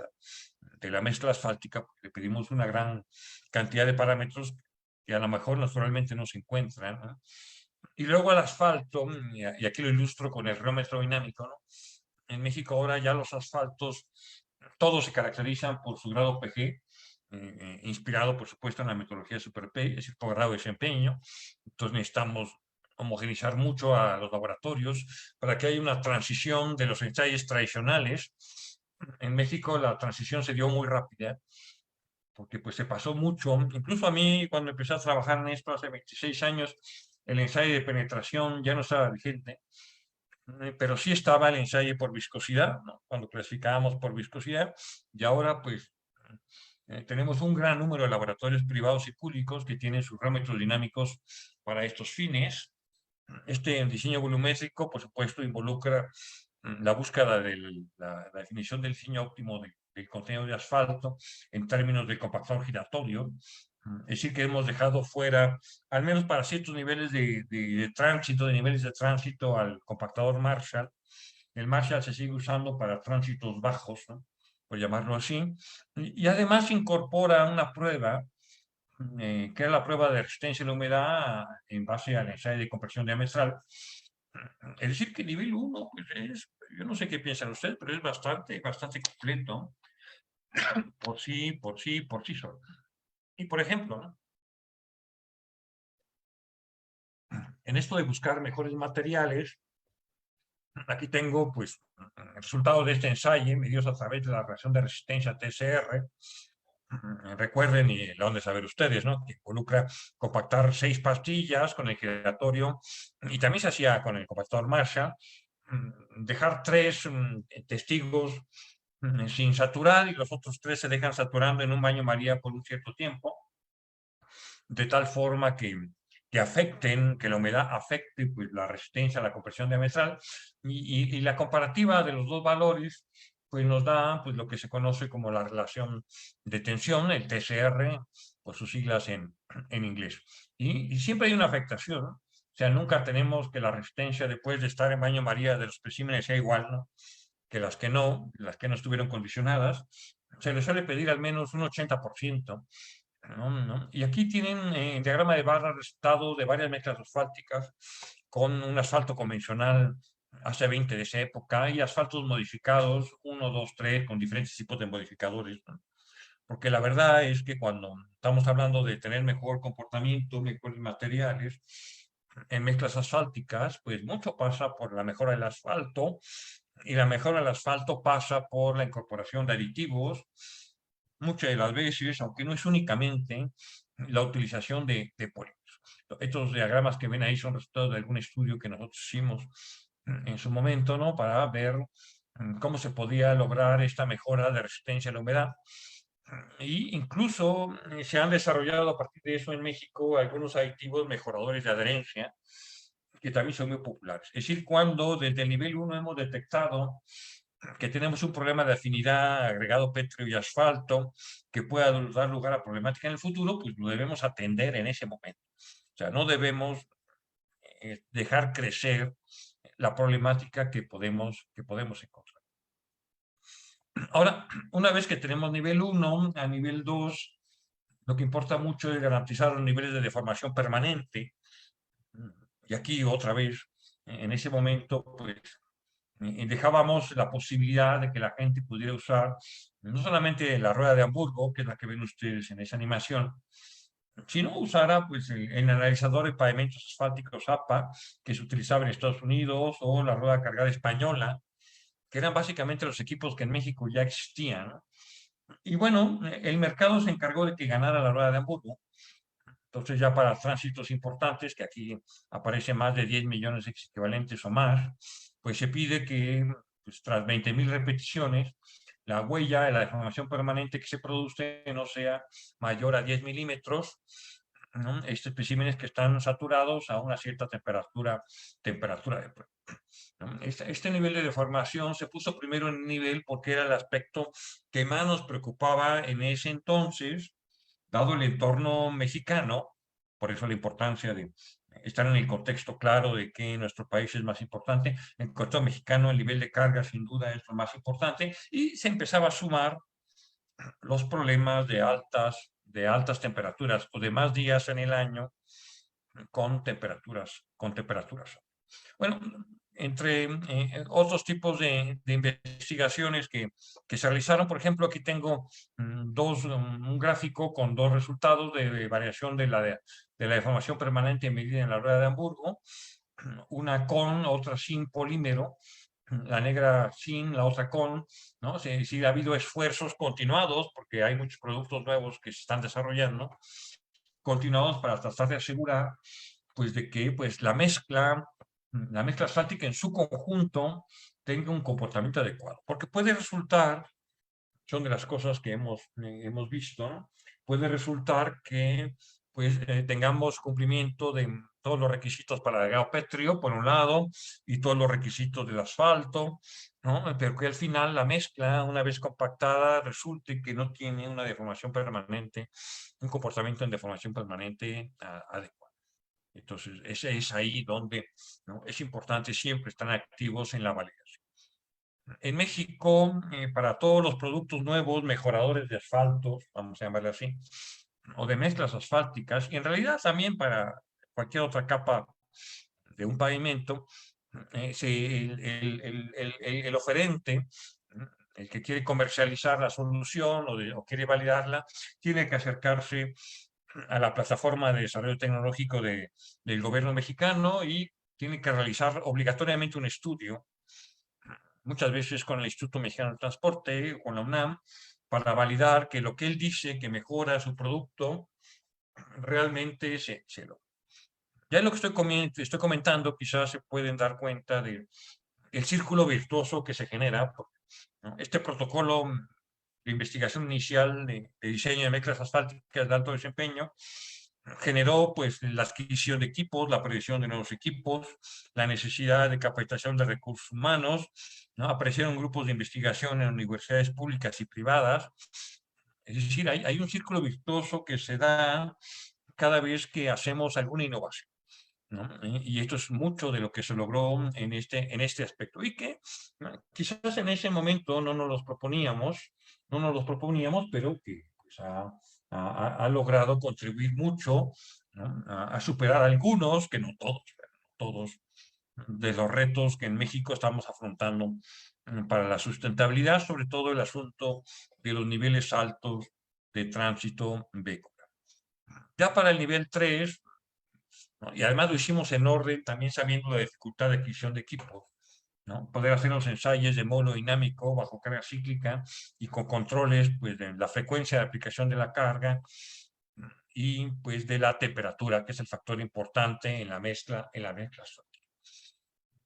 de la mezcla asfáltica, le pedimos una gran cantidad de parámetros que a lo mejor naturalmente no se encuentran, ¿no? Y luego al asfalto, y aquí lo ilustro con el reómetro dinámico, ¿no? En México ahora ya los asfaltos, todos se caracterizan por su grado PG, inspirado por supuesto en la metodología Super P, es decir, por grado de desempeño. Entonces necesitamos homogeneizar mucho a los laboratorios para que haya una transición de los ensayos tradicionales. En México la transición se dio muy rápida, porque pues se pasó mucho. Incluso a mí, cuando empecé a trabajar en esto hace 26 años, el ensayo de penetración ya no estaba vigente, pero sí estaba el ensayo por viscosidad, ¿no? Cuando clasificábamos por viscosidad, y ahora pues tenemos un gran número de laboratorios privados y públicos que tienen sus parámetros dinámicos para estos fines. Este diseño volumétrico, por supuesto, involucra la búsqueda de la definición del diseño óptimo del contenido de asfalto en términos de compactador giratorio. Es decir, que hemos dejado fuera, al menos para ciertos niveles de tránsito, de niveles de tránsito, al compactador Marshall. El Marshall se sigue usando para tránsitos bajos, ¿no? Por llamarlo así. Y además incorpora una prueba que es la prueba de resistencia a la humedad en base al ensayo de compresión diametral. Es decir, que nivel 1, pues yo no sé qué piensan ustedes, pero es bastante completo por sí solo. Y por ejemplo, ¿no? en esto de buscar mejores materiales, aquí tengo pues el resultado de este ensayo medidos a través de la reacción de resistencia TCR. Recuerden, y lo han de saber ustedes, ¿no? Que involucra compactar 6 pastillas con el giratorio, y también se hacía con el compactador Marshall, dejar 3 testigos sin saturar, y los otros 3 se dejan saturando en un baño María por un cierto tiempo, de tal forma que afecten, que la humedad afecte pues, la resistencia a la compresión diametral, y la comparativa de los dos valores pues nos da pues, lo que se conoce como la relación de tensión, el TCR, por sus siglas en inglés. Y siempre hay una afectación, ¿no? O sea, nunca tenemos que la resistencia después de estar en baño María de los especímenes sea igual, ¿no? Que las que no estuvieron condicionadas. Se les suele pedir al menos un 80%. ¿No? Y aquí tienen el diagrama de barra resultado de varias mezclas asfálticas con un asfalto convencional hace 20 de esa época y asfaltos modificados, 1, 2, 3, con diferentes tipos de modificadores, ¿no? Porque la verdad es que cuando estamos hablando de tener mejor comportamiento, mejores materiales en mezclas asfálticas, pues mucho pasa por la mejora del asfalto, y la mejora del asfalto pasa por la incorporación de aditivos, muchas de las veces, aunque no es únicamente, la utilización de polímeros. Estos diagramas que ven ahí son resultados de algún estudio que nosotros hicimos en su momento, ¿no? Para ver cómo se podía lograr esta mejora de resistencia a la humedad. Y incluso se han desarrollado a partir de eso en México algunos aditivos mejoradores de adherencia, que también son muy populares. Es decir, cuando desde el nivel 1 hemos detectado que tenemos un problema de afinidad agregado pétreo y asfalto que pueda dar lugar a problemática en el futuro, pues lo debemos atender en ese momento. O sea, no debemos dejar crecer la problemática que podemos encontrar. Ahora, una vez que tenemos nivel 1, a nivel 2, lo que importa mucho es garantizar los niveles de deformación permanente. Y aquí otra vez, en ese momento, pues dejábamos la posibilidad de que la gente pudiera usar no solamente la rueda de Hamburgo, que es la que ven ustedes en esa animación, sino usara pues, el analizador de pavimentos asfálticos APA, que se utilizaba en Estados Unidos, o la rueda cargada española, que eran básicamente los equipos que en México ya existían, ¿no? Y bueno, el mercado se encargó de que ganara la rueda de Hamburgo. Entonces ya para tránsitos importantes, que aquí aparecen más de 10 millones de equivalentes o más, pues se pide que pues, tras 20.000 repeticiones, la huella de la deformación permanente que se produce no sea mayor a 10 milímetros, ¿no? Estos especímenes que están saturados a una cierta temperatura de prueba, ¿no? Este nivel de deformación se puso primero en el nivel porque era el aspecto que más nos preocupaba en ese entonces, dado el entorno mexicano, por eso la importancia de estar en el contexto claro de que nuestro país es más importante. En el contexto mexicano, el nivel de carga sin duda es lo más importante, y se empezaba a sumar los problemas de altas temperaturas o de más días en el año con temperaturas. Bueno, entre otros tipos de investigaciones que se realizaron, por ejemplo, aquí tengo un gráfico con 2 resultados de variación de la deformación permanente medida en la rueda de Hamburgo, una con, otra sin polímero, la negra sin, la otra con, ¿no? Sí, ha habido esfuerzos continuados, porque hay muchos productos nuevos que se están desarrollando, continuados para tratar de asegurar pues de que pues la mezcla asfáltica en su conjunto tenga un comportamiento adecuado, porque puede resultar, son de las cosas que hemos visto, ¿no? Puede resultar que pues tengamos cumplimiento de todos los requisitos para el agregado pétreo, por un lado, y todos los requisitos del asfalto, ¿no? Pero que al final la mezcla, una vez compactada, resulte que no tiene una deformación permanente, un comportamiento en deformación permanente adecuado. Entonces, es ahí donde, ¿no? Es importante siempre estar activos en la validación. En México, para todos los productos nuevos, mejoradores de asfaltos, vamos a llamarle así, o de mezclas asfálticas, y en realidad también para cualquier otra capa de un pavimento, el oferente, el que quiere comercializar la solución o quiere validarla, tiene que acercarse a la plataforma de desarrollo tecnológico del gobierno mexicano y tiene que realizar obligatoriamente un estudio, muchas veces con el Instituto Mexicano de Transporte o con la UNAM, para validar que lo que él dice que mejora su producto realmente se lo. Ya en lo que estoy comentando, quizás se pueden dar cuenta del círculo virtuoso que se genera, ¿no? Este protocolo de investigación inicial de diseño de mezclas asfálticas de alto desempeño generó pues la adquisición de equipos, la previsión de nuevos equipos, la necesidad de capacitación de recursos humanos, ¿no? Aparecieron grupos de investigación en universidades públicas y privadas. Es decir, hay un círculo virtuoso que se da cada vez que hacemos alguna innovación, ¿no? Y esto es mucho de lo que se logró en este aspecto y que quizás en ese momento no nos los proponíamos, pero que pues, ha logrado contribuir mucho, ¿no? A superar algunos, que no todos, pero no todos, de los retos que en México estamos afrontando para la sustentabilidad, sobre todo el asunto de los niveles altos de tránsito vehicular. Ya para el nivel 3, ¿no? Y además lo hicimos en orden, también sabiendo la dificultad de adquisición de equipos, ¿no? Poder hacer los ensayos de módulo dinámico bajo carga cíclica y con controles pues, de la frecuencia de aplicación de la carga y pues de la temperatura, que es el factor importante en la mezcla,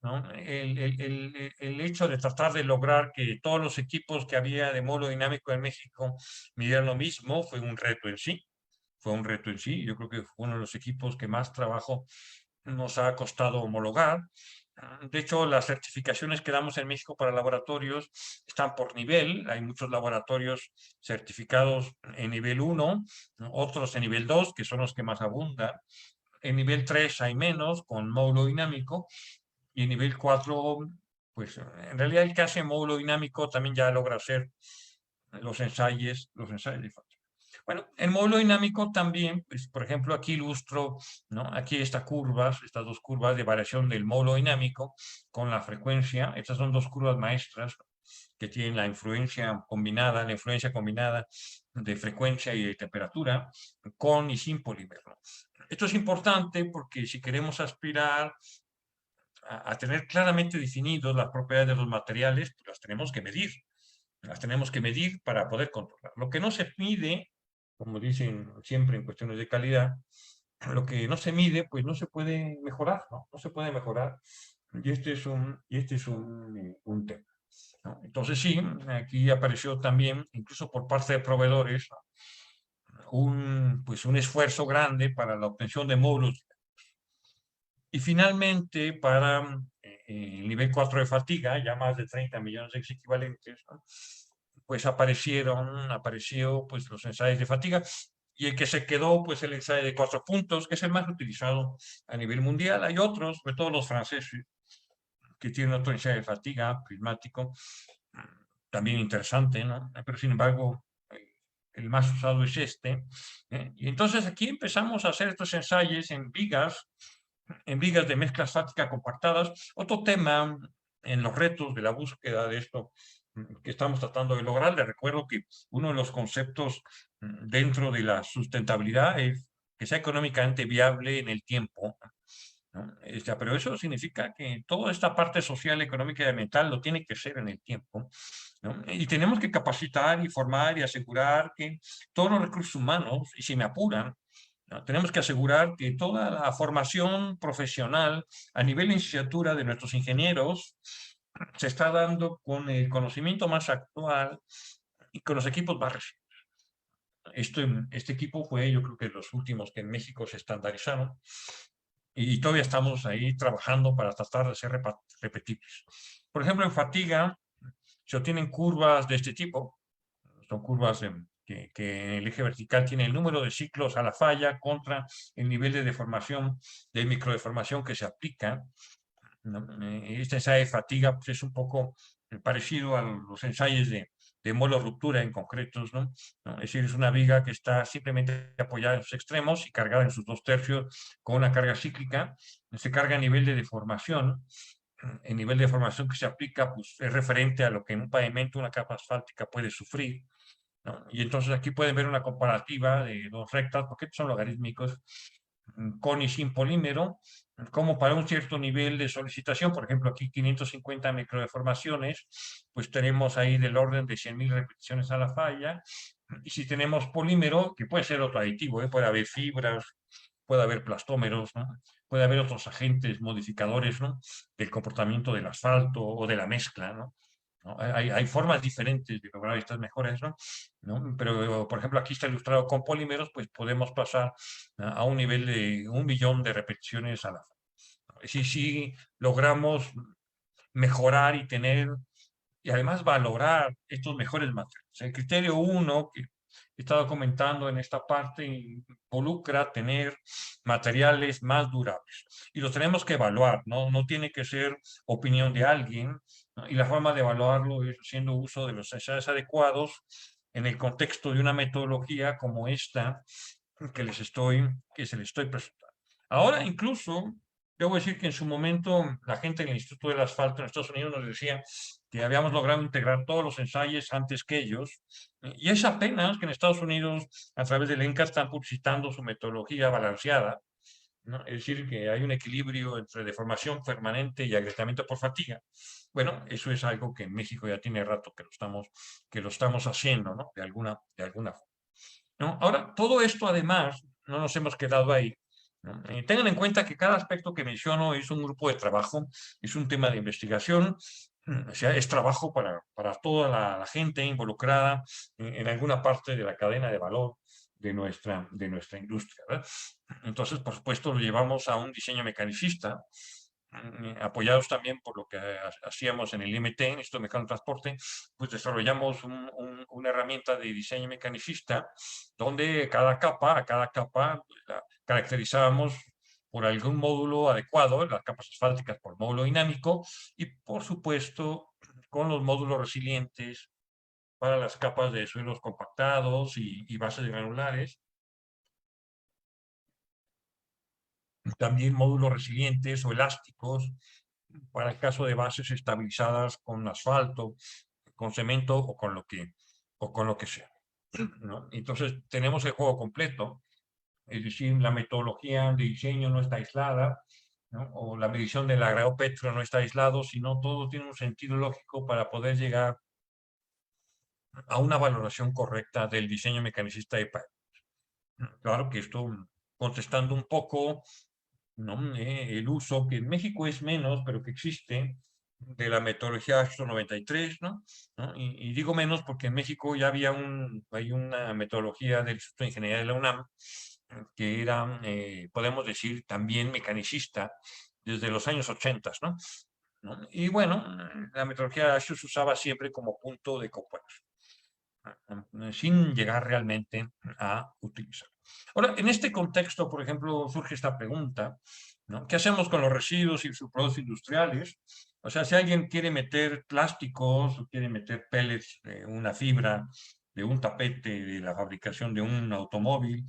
¿no? El hecho de tratar de lograr que todos los equipos que había de módulo dinámico en México midieran lo mismo fue un reto en sí. Fue un reto en sí. Yo creo que fue uno de los equipos que más trabajo nos ha costado homologar. De hecho, las certificaciones que damos en México para laboratorios están por nivel. Hay muchos laboratorios certificados en nivel 1, otros en nivel 2, que son los que más abundan. En nivel 3 hay menos, con módulo dinámico. Y en nivel 4, pues en realidad el que hace módulo dinámico también ya logra hacer los ensayos de fatiga. Bueno, el módulo dinámico también, pues, por ejemplo, aquí ilustro, ¿no? Aquí estas dos curvas de variación del módulo dinámico con la frecuencia. Estas son dos curvas maestras que tienen la influencia combinada de frecuencia y de temperatura con y sin polímero. Esto es importante porque si queremos aspirar a tener claramente definidos las propiedades de los materiales, pues las tenemos que medir. Las tenemos que medir para poder controlar. Lo que no se mide, como dicen siempre en cuestiones de calidad, lo que no se mide, pues no se puede mejorar, ¿no? No se puede mejorar. Y este es un tema, ¿no? Entonces sí, aquí apareció también, incluso por parte de proveedores, pues un esfuerzo grande para la obtención de módulos. Y finalmente, para el nivel 4 de fatiga, ya más de 30 millones de equivalentes, ¿no? Pues apareció pues los ensayos de fatiga y el que se quedó pues el ensayo de 4 puntos, que es el más utilizado a nivel mundial. Hay otros, sobre todo los franceses, que tienen otro ensayo de fatiga prismático, también interesante, ¿no? Pero sin embargo, el más usado es este. Y entonces aquí empezamos a hacer estos ensayos en vigas de mezcla estática compactadas. Otro tema en los retos de la búsqueda de esto que estamos tratando de lograr. Les recuerdo que uno de los conceptos dentro de la sustentabilidad es que sea económicamente viable en el tiempo, ¿no? Pero eso significa que toda esta parte social, económica y ambiental lo tiene que ser en el tiempo, ¿no? Y tenemos que capacitar y formar y asegurar que todos los recursos humanos, y si me apuran, ¿no? Tenemos que asegurar que toda la formación profesional a nivel de licenciatura de nuestros ingenieros se está dando con el conocimiento más actual y con los equipos más recientes. Este equipo fue, yo creo que de los últimos que en México se estandarizaron y todavía estamos ahí trabajando para tratar de ser repetibles. Por ejemplo, en fatiga se obtienen curvas de este tipo, son curvas que el eje vertical tiene el número de ciclos a la falla contra el nivel de deformación, de microdeformación que se aplica, ¿no? Este ensayo de fatiga pues, es un poco parecido a los ensayos de molo-ruptura en concretos, ¿no? Es decir, es una viga que está simplemente apoyada en sus extremos y cargada en sus 2/3 con una carga cíclica. Se carga a nivel de deformación. El nivel de deformación que se aplica pues, es referente a lo que en un pavimento, una capa asfáltica puede sufrir. ¿no? Y entonces aquí pueden ver una comparativa de dos rectas, porque son logarítmicos, con y sin polímero, como para un cierto nivel de solicitación, por ejemplo, aquí 550 microdeformaciones, pues tenemos ahí del orden de 100.000 repeticiones a la falla. Y si tenemos polímero, que puede ser otro aditivo, puede haber fibras, puede haber plastómeros, ¿no? Puede haber otros agentes modificadores, ¿no? Del comportamiento del asfalto o de la mezcla, ¿no? ¿No? Hay formas diferentes de lograr estas mejoras, ¿no? ¿No? Pero, por ejemplo, aquí está ilustrado con polímeros, pues podemos pasar a un nivel de 1 millón de repeticiones a la falla. Si logramos mejorar y tener, y además valorar estos mejores materiales. El criterio 1 que he estado comentando en esta parte involucra tener materiales más durables. Y los tenemos que evaluar, ¿no? No tiene que ser opinión de alguien, ¿no? Y la forma de evaluarlo es haciendo uso de los ensayos adecuados en el contexto de una metodología como esta que se les estoy presentando. Ahora incluso, debo decir que en su momento la gente del Instituto del Asfalto en Estados Unidos nos decía que habíamos logrado integrar todos los ensayos antes que ellos, y es apenas que en Estados Unidos, a través del ENCA, están publicitando su metodología balanceada, ¿no? Es decir, que hay un equilibrio entre deformación permanente y agrietamiento por fatiga. Bueno, eso es algo que en México ya tiene rato que lo estamos haciendo, ¿no? De alguna forma, ¿no? Ahora, todo esto además, no nos hemos quedado ahí, ¿no? Tengan en cuenta que cada aspecto que menciono es un grupo de trabajo, es un tema de investigación, o sea, es trabajo para toda la gente involucrada en alguna parte de la cadena de valor de nuestra industria, ¿verdad? Entonces, por supuesto, lo llevamos a un diseño mecanicista, apoyados también por lo que hacíamos en el IMT, en Instituto Mecánico Transporte, pues desarrollamos una herramienta de diseño mecanicista donde a cada capa la caracterizábamos por algún módulo adecuado, las capas asfálticas por módulo dinámico y, por supuesto, con los módulos resilientes para las capas de suelos compactados y bases granulares. También módulos resilientes o elásticos para el caso de bases estabilizadas con asfalto, con cemento o con lo que sea, ¿no? Entonces tenemos el juego completo, es decir, la metodología de diseño no está aislada, ¿no? O la medición del agregado Petro no está aislado, sino todo tiene un sentido lógico para poder llegar a una valoración correcta del diseño mecanicista de PAC. Claro que esto, contestando un poco, ¿no? El uso, que en México es menos, pero que existe, de la metodología ASHTO 93, ¿no? ¿No? Y digo menos porque en México ya hay una metodología del Instituto de Ingeniería de la UNAM que era, podemos decir, también mecanicista desde los años 80, ¿no? ¿No? Y bueno, la metodología ASHTO se usaba siempre como punto de comparación, sin llegar realmente a utilizar. Ahora, en este contexto, por ejemplo, surge esta pregunta, ¿no? ¿Qué hacemos con los residuos y subproductos industriales? O sea, si alguien quiere meter plásticos o quiere meter pellets de una fibra, de un tapete, de la fabricación de un automóvil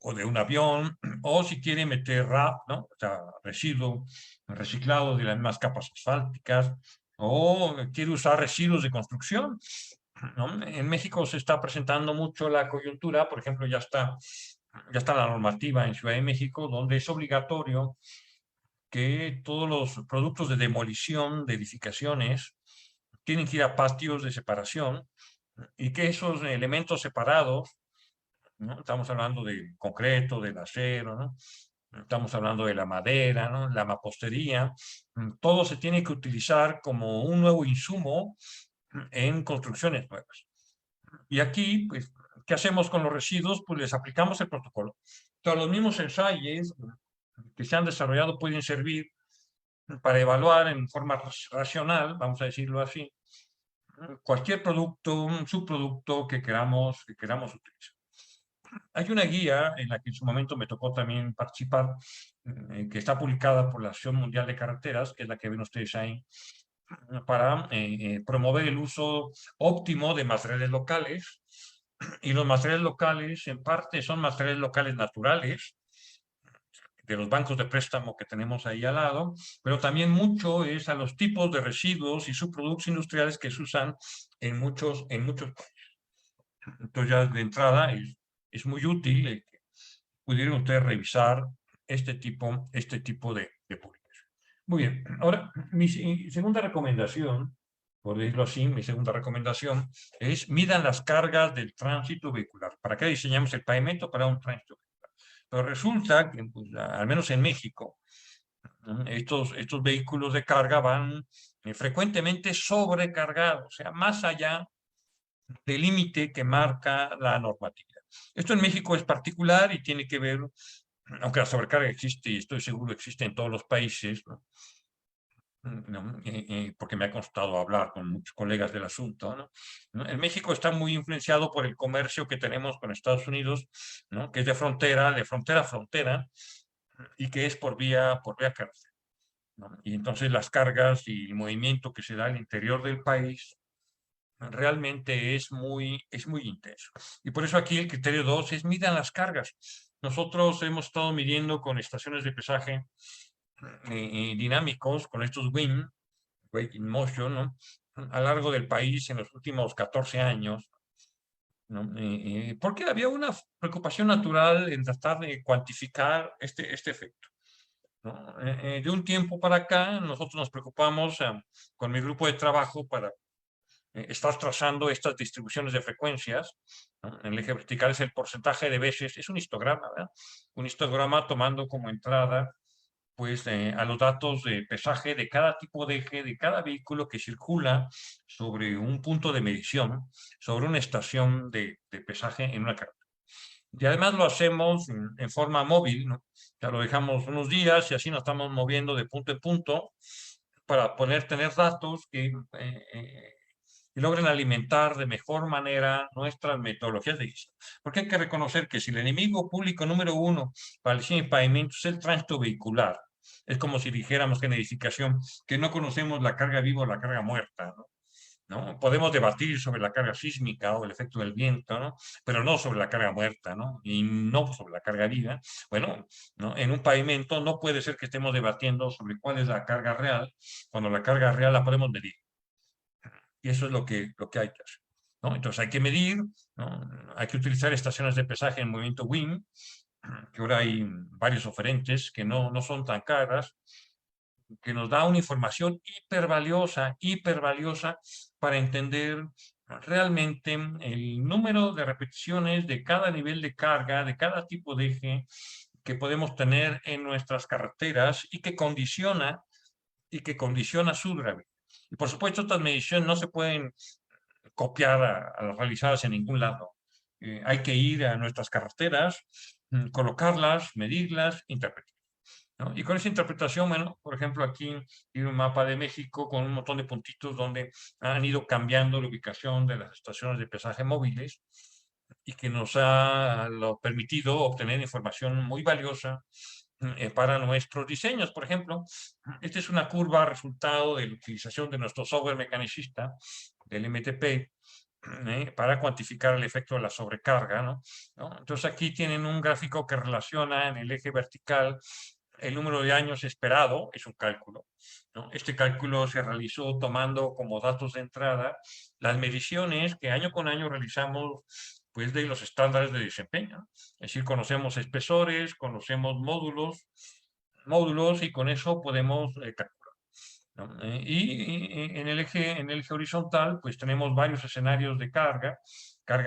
o de un avión, o si quiere meter RAP, ¿no? O sea, residuo reciclado de las mismas capas asfálticas, o quiere usar residuos de construcción, ¿no? En México se está presentando mucho la coyuntura, por ejemplo, ya está la normativa en Ciudad de México, donde es obligatorio que todos los productos de demolición de edificaciones tienen que ir a patios de separación y que esos elementos separados, ¿no? Estamos hablando del concreto, del acero, ¿no? Estamos hablando de la madera, ¿no? La mampostería, todo se tiene que utilizar como un nuevo insumo en construcciones nuevas. Y aquí, pues, ¿qué hacemos con los residuos? Pues les aplicamos el protocolo. Todos los mismos ensayos que se han desarrollado pueden servir para evaluar en forma racional, vamos a decirlo así, cualquier producto, un subproducto que queramos utilizar. Hay una guía en la que en su momento me tocó también participar, que está publicada por la Asociación Mundial de Carreteras, que es la que ven ustedes ahí, para promover el uso óptimo de materiales locales. Y los materiales locales, en parte, son materiales locales naturales, de los bancos de préstamo que tenemos ahí al lado, pero también mucho es a los tipos de residuos y subproductos industriales que se usan en muchos países. Entonces ya de entrada es muy útil que pudieran ustedes revisar este tipo de publicación. Muy bien, ahora mi segunda recomendación, por decirlo así, mi segunda recomendación es midan las cargas del tránsito vehicular. ¿Para qué diseñamos el pavimento? Para un tránsito vehicular. Pero resulta que, pues, al menos en México, estos vehículos de carga van frecuentemente sobrecargados, o sea, más allá del límite que marca la normatividad. Esto en México es particular y tiene que ver, aunque la sobrecarga existe y estoy seguro existe en todos los países, ¿no? Porque me ha costado hablar con muchos colegas del asunto, ¿no? En México está muy influenciado por el comercio que tenemos con Estados Unidos, ¿no? Que es de frontera a frontera, y que es por vía carretera, ¿no? Y entonces las cargas y el movimiento que se da al interior del país realmente es muy intenso. Y por eso aquí el criterio 2 es midan las cargas. Nosotros hemos estado midiendo con estaciones de pesaje dinámicos, con estos WIM, Weight in Motion, ¿no? A lo largo del país en los últimos 14 años, ¿no? Porque había una preocupación natural en tratar de cuantificar este efecto, ¿no? De un tiempo para acá, nosotros nos preocupamos con mi grupo de trabajo para estar trazando estas distribuciones de frecuencias, ¿no? El eje vertical es el porcentaje de veces, es un histograma, ¿verdad? Un histograma tomando como entrada pues a los datos de pesaje de cada tipo de eje, de cada vehículo que circula sobre un punto de medición, sobre una estación de pesaje en una carretera. Y además lo hacemos en forma móvil, ¿no? Ya lo dejamos unos días y así nos estamos moviendo de punto en punto para poder tener datos que logren alimentar de mejor manera nuestras metodologías de diseño. Porque hay que reconocer que si el enemigo público número uno para el diseño de pavimentos es el tránsito vehicular, es como si dijéramos que en edificación que no conocemos la carga viva o la carga muerta, ¿no? ¿No? Podemos debatir sobre la carga sísmica o el efecto del viento, ¿no? Pero no sobre la carga muerta, ¿no? Y no sobre la carga viva. Bueno, ¿no? En un pavimento no puede ser que estemos debatiendo sobre cuál es la carga real, cuando la carga real la podemos medir. Y eso es lo que hay que hacer, ¿no? Entonces hay que medir, ¿no? Hay que utilizar estaciones de pesaje en movimiento WIM, que ahora hay varios oferentes que no son tan caras, que nos da una información hiper valiosa para entender realmente el número de repeticiones de cada nivel de carga, de cada tipo de eje que podemos tener en nuestras carreteras y que condiciona su durabilidad. Y por supuesto, estas mediciones no se pueden copiar a las realizadas en ningún lado. Hay que ir a nuestras carreteras, colocarlas, medirlas, interpretar, ¿no? Y con esa interpretación, bueno, por ejemplo, aquí tiene un mapa de México con un montón de puntitos donde han ido cambiando la ubicación de las estaciones de pesaje móviles y que nos ha permitido obtener información muy valiosa para nuestros diseños. Por ejemplo, esta es una curva resultado de la utilización de nuestro software mecanicista, del MTP, para cuantificar el efecto de la sobrecarga, ¿no? Entonces aquí tienen un gráfico que relaciona en el eje vertical el número de años esperado, es un cálculo, ¿no? Este cálculo se realizó tomando como datos de entrada las mediciones que año con año realizamos pues de los estándares de desempeño, ¿no? Es decir, conocemos espesores, conocemos módulos y con eso podemos calcular, ¿no? Y en el eje horizontal, pues tenemos varios escenarios de carga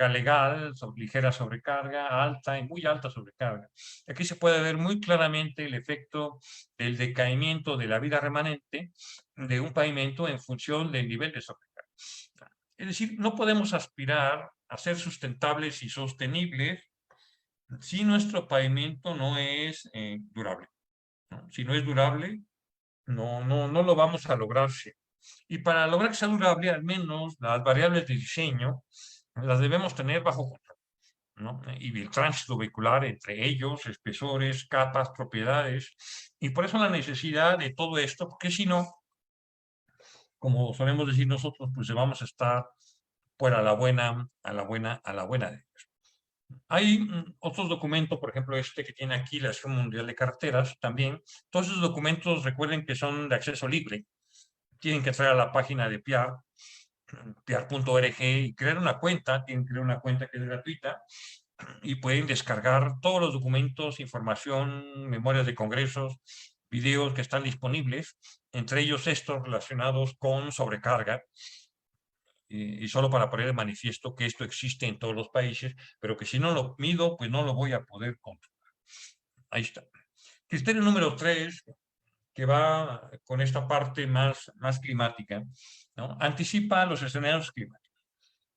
legal, ligera sobrecarga, alta y muy alta sobrecarga. Aquí se puede ver muy claramente el efecto del decaimiento de la vida remanente de un pavimento en función del nivel de sobrecarga. Es decir, no podemos aspirar a ser sustentables y sostenibles si nuestro pavimento no es durable, ¿no? Si no es durable, no lo vamos a lograr. Y para lograr que sea durable, al menos las variables de diseño las debemos tener bajo control, ¿no? Y el tránsito vehicular entre ellos, espesores, capas, propiedades. Y por eso la necesidad de todo esto, porque si no, como solemos decir nosotros, pues vamos a estar fuera a la buena, de Dios. Hay otros documentos, por ejemplo, este que tiene aquí la Asociación Mundial de Carreteras, también. Todos esos documentos, recuerden que son de acceso libre. Tienen que entrar a la página de PIAR piar.org y crear una cuenta, tienen que crear una cuenta que es gratuita y pueden descargar todos los documentos, información, memorias de congresos, videos que están disponibles, entre ellos estos relacionados con sobrecarga, y solo para poner de manifiesto que esto existe en todos los países, pero que si no lo mido, pues no lo voy a poder controlar. Ahí está. Criterio número 3, que va con esta parte más climática, ¿no? Anticipa los escenarios climáticos.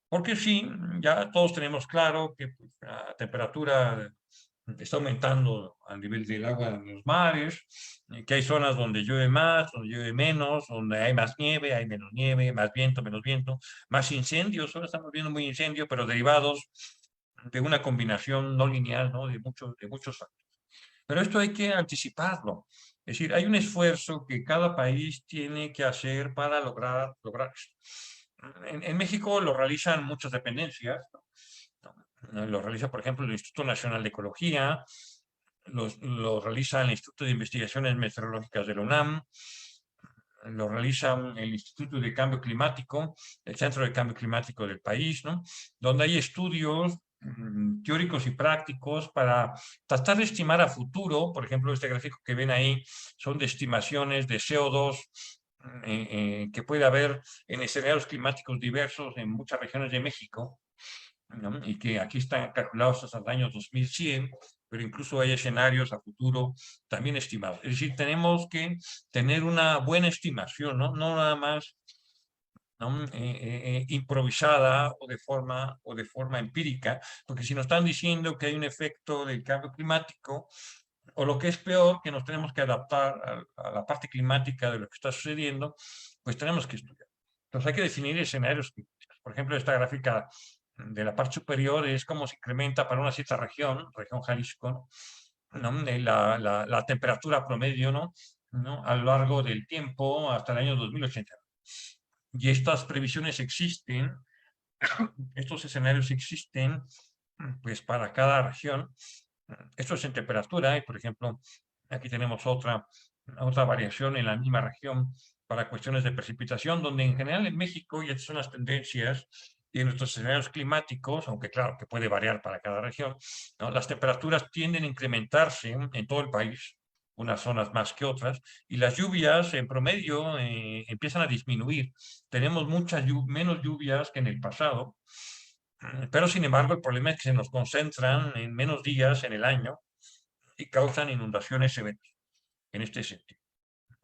Porque sí, ya todos tenemos claro que pues, la temperatura está aumentando a nivel del agua en los mares, que hay zonas donde llueve más, donde llueve menos, donde hay más nieve, hay menos nieve, más viento, menos viento, más incendios. Ahora estamos viendo muy incendio, pero derivados de una combinación no lineal, ¿no? De muchos factores. Pero esto hay que anticiparlo. Es decir, hay un esfuerzo que cada país tiene que hacer para lograr esto. En México lo realizan muchas dependencias, ¿no? Lo realiza, por ejemplo, el Instituto Nacional de Ecología, lo realiza el Instituto de Investigaciones Meteorológicas de la UNAM, lo realiza el Instituto de Cambio Climático, el Centro de Cambio Climático del país, ¿no? Donde hay estudios teóricos y prácticos para tratar de estimar a futuro. Por ejemplo, este gráfico que ven ahí son de estimaciones de CO2 que puede haber en escenarios climáticos diversos en muchas regiones de México, ¿no? Y que aquí están calculados hasta el año 2100, pero incluso hay escenarios a futuro también estimados. Es decir, tenemos que tener una buena estimación, ¿no? No nada más, ¿no? Improvisada o de forma empírica, porque si nos están diciendo que hay un efecto del cambio climático, o lo que es peor, que nos tenemos que adaptar a la parte climática de lo que está sucediendo, pues tenemos que estudiar. Entonces hay que definir escenarios climáticos. Por ejemplo, esta gráfica de la parte superior es cómo se incrementa para una cierta región Jalisco, ¿no? La temperatura promedio, ¿no? A lo largo del tiempo hasta el año 2080. Y estas previsiones existen, estos escenarios existen, pues para cada región. Esto es en temperatura, y por ejemplo, aquí tenemos otra variación en la misma región para cuestiones de precipitación, donde en general en México, y estas son las tendencias y en nuestros escenarios climáticos, aunque claro que puede variar para cada región, ¿no? Las temperaturas tienden a incrementarse en todo el país, unas zonas más que otras, y las lluvias en promedio empiezan a disminuir. Tenemos menos lluvias que en el pasado, pero sin embargo el problema es que se nos concentran en menos días en el año y causan inundaciones severas en este sentido.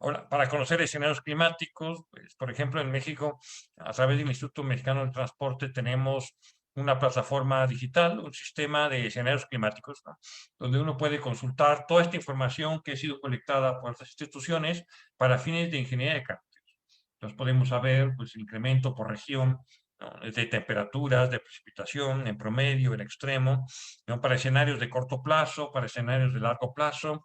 Ahora, para conocer escenarios climáticos, pues, por ejemplo, en México, a través del Instituto Mexicano del Transporte, tenemos una plataforma digital, un sistema de escenarios climáticos, ¿no? Donde uno puede consultar toda esta información que ha sido colectada por estas instituciones para fines de ingeniería de carreteras. Entonces podemos saber pues, el incremento por región, ¿no? De temperaturas, de precipitación, en promedio, en extremo, ¿no? Para escenarios de corto plazo, para escenarios de largo plazo,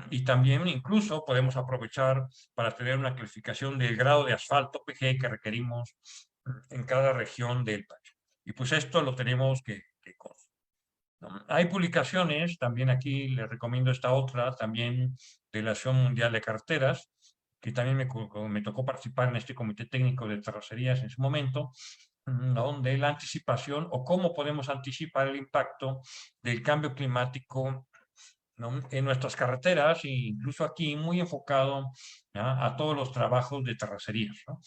y también incluso podemos aprovechar para tener una clasificación del grado de asfalto PG que requerimos en cada región del país. Y pues esto lo tenemos que conocer, ¿no? Hay publicaciones, también aquí les recomiendo esta otra, también de la Asociación Mundial de Carreteras, que también me tocó participar en este comité técnico de terracerías en su momento, donde la anticipación o cómo podemos anticipar el impacto del cambio climático, ¿no? En nuestras carreteras, e incluso aquí muy enfocado, ¿ya? A todos los trabajos de terracerías, ¿no?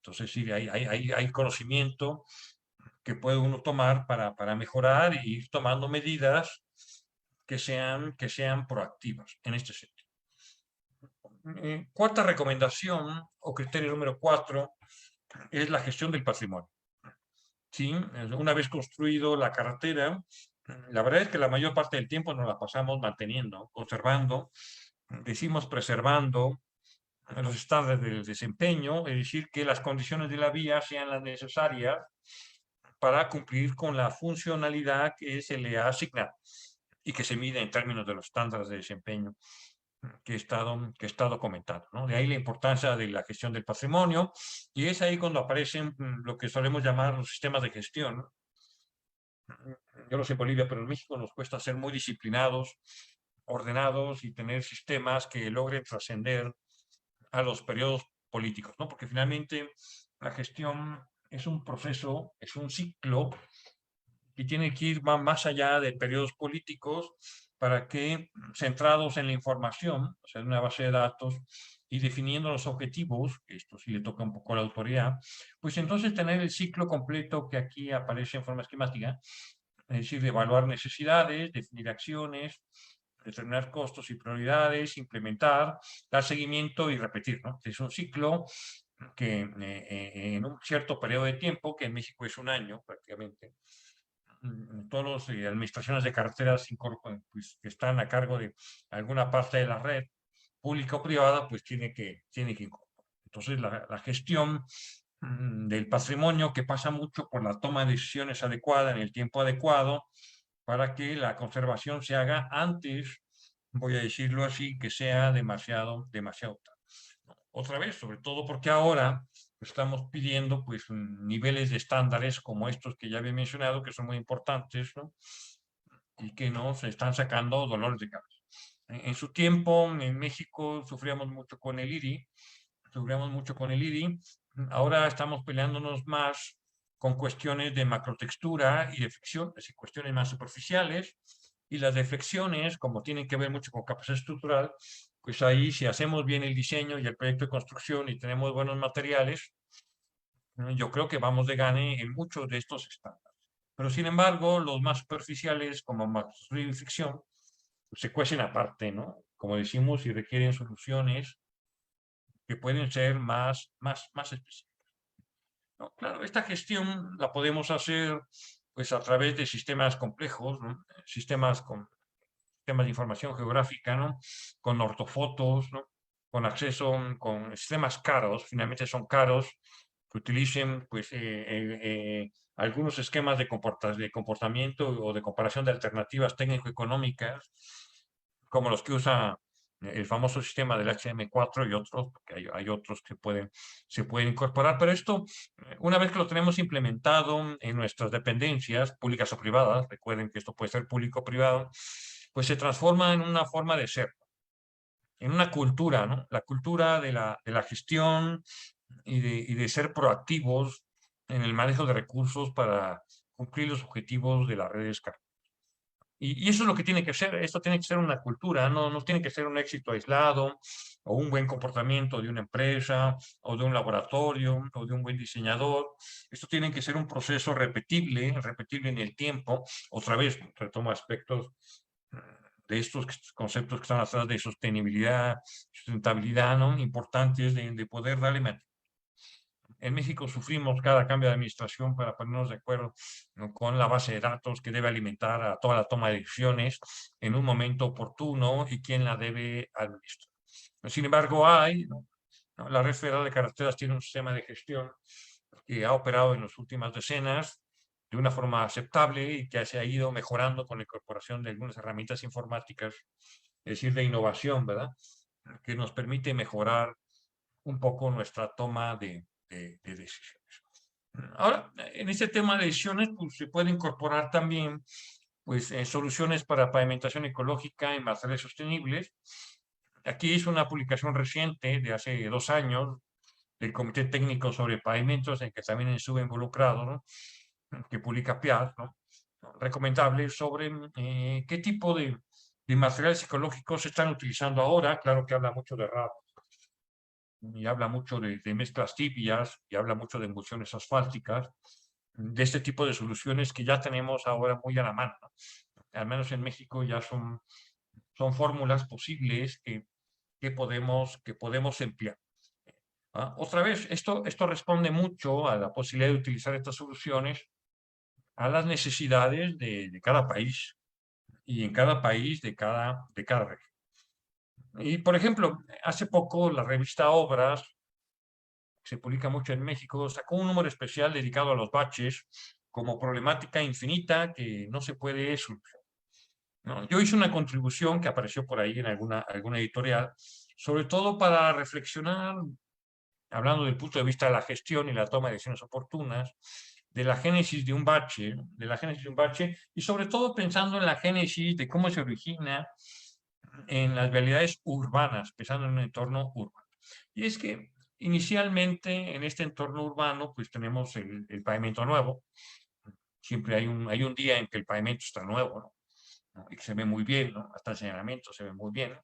Entonces, sí, hay conocimiento que puede uno tomar para mejorar y ir tomando medidas que sean proactivas en este sentido. Cuarta recomendación o criterio número 4 es la gestión del patrimonio. ¿Sí? Una vez construido la carretera, la verdad es que la mayor parte del tiempo nos la pasamos manteniendo, conservando, decimos preservando los estándares del desempeño, es decir, que las condiciones de la vía sean las necesarias para cumplir con la funcionalidad que se le ha asignado y que se mide en términos de los estándares de desempeño que he estado comentando, ¿no? De ahí la importancia de la gestión del patrimonio, y es ahí cuando aparecen lo que solemos llamar los sistemas de gestión, ¿no? Yo no sé en Bolivia, pero en México nos cuesta ser muy disciplinados, ordenados y tener sistemas que logren trascender a los periodos políticos, ¿no? Porque finalmente la gestión es un proceso, es un ciclo que tiene que ir más allá de periodos políticos para que, centrados en la información, o sea, en una base de datos, y definiendo los objetivos, que esto sí le toca un poco a la autoridad, pues entonces tener el ciclo completo que aquí aparece en forma esquemática, es decir, de evaluar necesidades, definir acciones, determinar costos y prioridades, implementar, dar seguimiento y repetir, ¿no? Es un ciclo que en un cierto periodo de tiempo, que en México es un año prácticamente, todas las administraciones de carreteras pues, que están a cargo de alguna parte de la red, pública o privada, pues tiene que incorporar. Entonces, la gestión del patrimonio que pasa mucho por la toma de decisiones adecuada en el tiempo adecuado para que la conservación se haga antes, voy a decirlo así, que sea demasiado tarde. Otra vez, sobre todo porque ahora estamos pidiendo pues niveles de estándares como estos que ya había mencionado, que son muy importantes, ¿no? Y que nos están sacando dolores de cabeza. En su tiempo, en México, sufríamos mucho con el IRI, ahora estamos peleándonos más con cuestiones de macrotextura y de fricción, es decir, cuestiones más superficiales, y las de flexiones, como tienen que ver mucho con capacidad estructural, pues ahí si hacemos bien el diseño y el proyecto de construcción y tenemos buenos materiales, yo creo que vamos de gane en muchos de estos estándares. Pero sin embargo, los más superficiales, como macrotextura y fricción, pues, se cuecen aparte, ¿no? Como decimos, y requieren soluciones que pueden ser más específicas. ¿No? Claro, esta gestión la podemos hacer pues a través de sistemas complejos, ¿no? Sistemas de información geográfica, ¿no? Con ortofotos, ¿no? Con acceso, con sistemas caros, finalmente son caros, que utilicen pues, algunos esquemas de comportamiento o de comparación de alternativas técnico-económicas, como los que usa el famoso sistema del HM4 y otros, porque hay otros que se pueden incorporar, pero esto, una vez que lo tenemos implementado en nuestras dependencias, públicas o privadas, recuerden que esto puede ser público o privado, pues se transforma en una forma de ser, en una cultura, ¿no? La cultura de la gestión y de ser proactivos en el manejo de recursos para cumplir los objetivos de las redes carreteras. Y eso es lo que tiene que ser, esto tiene que ser una cultura, no tiene que ser un éxito aislado o un buen comportamiento de una empresa o de un laboratorio o de un buen diseñador. Esto tiene que ser un proceso repetible en el tiempo. Otra vez, retomo aspectos de estos conceptos que están atrás de sostenibilidad, sustentabilidad, ¿no? Importantes de poder darle mantenimiento. En México sufrimos cada cambio de administración para ponernos de acuerdo, ¿no? Con la base de datos que debe alimentar a toda la toma de decisiones en un momento oportuno y quién la debe administrar. Sin embargo, ¿no? La Red Federal de Carreteras tiene un sistema de gestión que ha operado en las últimas decenas de una forma aceptable y que se ha ido mejorando con la incorporación de algunas herramientas informáticas, es decir, de innovación, ¿verdad? Que nos permite mejorar un poco nuestra toma de decisiones. Ahora, en este tema de decisiones, pues se puede incorporar también pues, soluciones para pavimentación ecológica en materiales sostenibles. Aquí es una publicación reciente de hace 2 años del Comité Técnico sobre Pavimentos, en que también estuve involucrado, ¿no? Que publica PIAR, ¿no? Recomendable sobre qué tipo de materiales ecológicos se están utilizando ahora. Claro que habla mucho de RAP y habla mucho de mezclas tibias y habla mucho de emulsiones asfálticas, de este tipo de soluciones que ya tenemos ahora muy a la mano, ¿no? Al menos en México ya son fórmulas posibles que podemos emplear. ¿Ah? Otra vez, esto responde mucho a la posibilidad de utilizar estas soluciones a las necesidades de cada país y en cada país de cada región. Y, por ejemplo, hace poco la revista Obras, que se publica mucho en México, sacó un número especial dedicado a los baches como problemática infinita que no se puede solucionar, ¿no? Yo hice una contribución que apareció por ahí en alguna editorial, sobre todo para reflexionar, hablando del punto de vista de la gestión y la toma de decisiones oportunas, de la génesis de un bache, y sobre todo pensando en la génesis de cómo se origina en las realidades urbanas, pensando en un entorno urbano. Y es que inicialmente en este entorno urbano, pues tenemos el pavimento nuevo. Siempre hay un día en que el pavimento está nuevo, ¿no? Y que se ve muy bien, ¿no? Hasta el señalamiento se ve muy bien,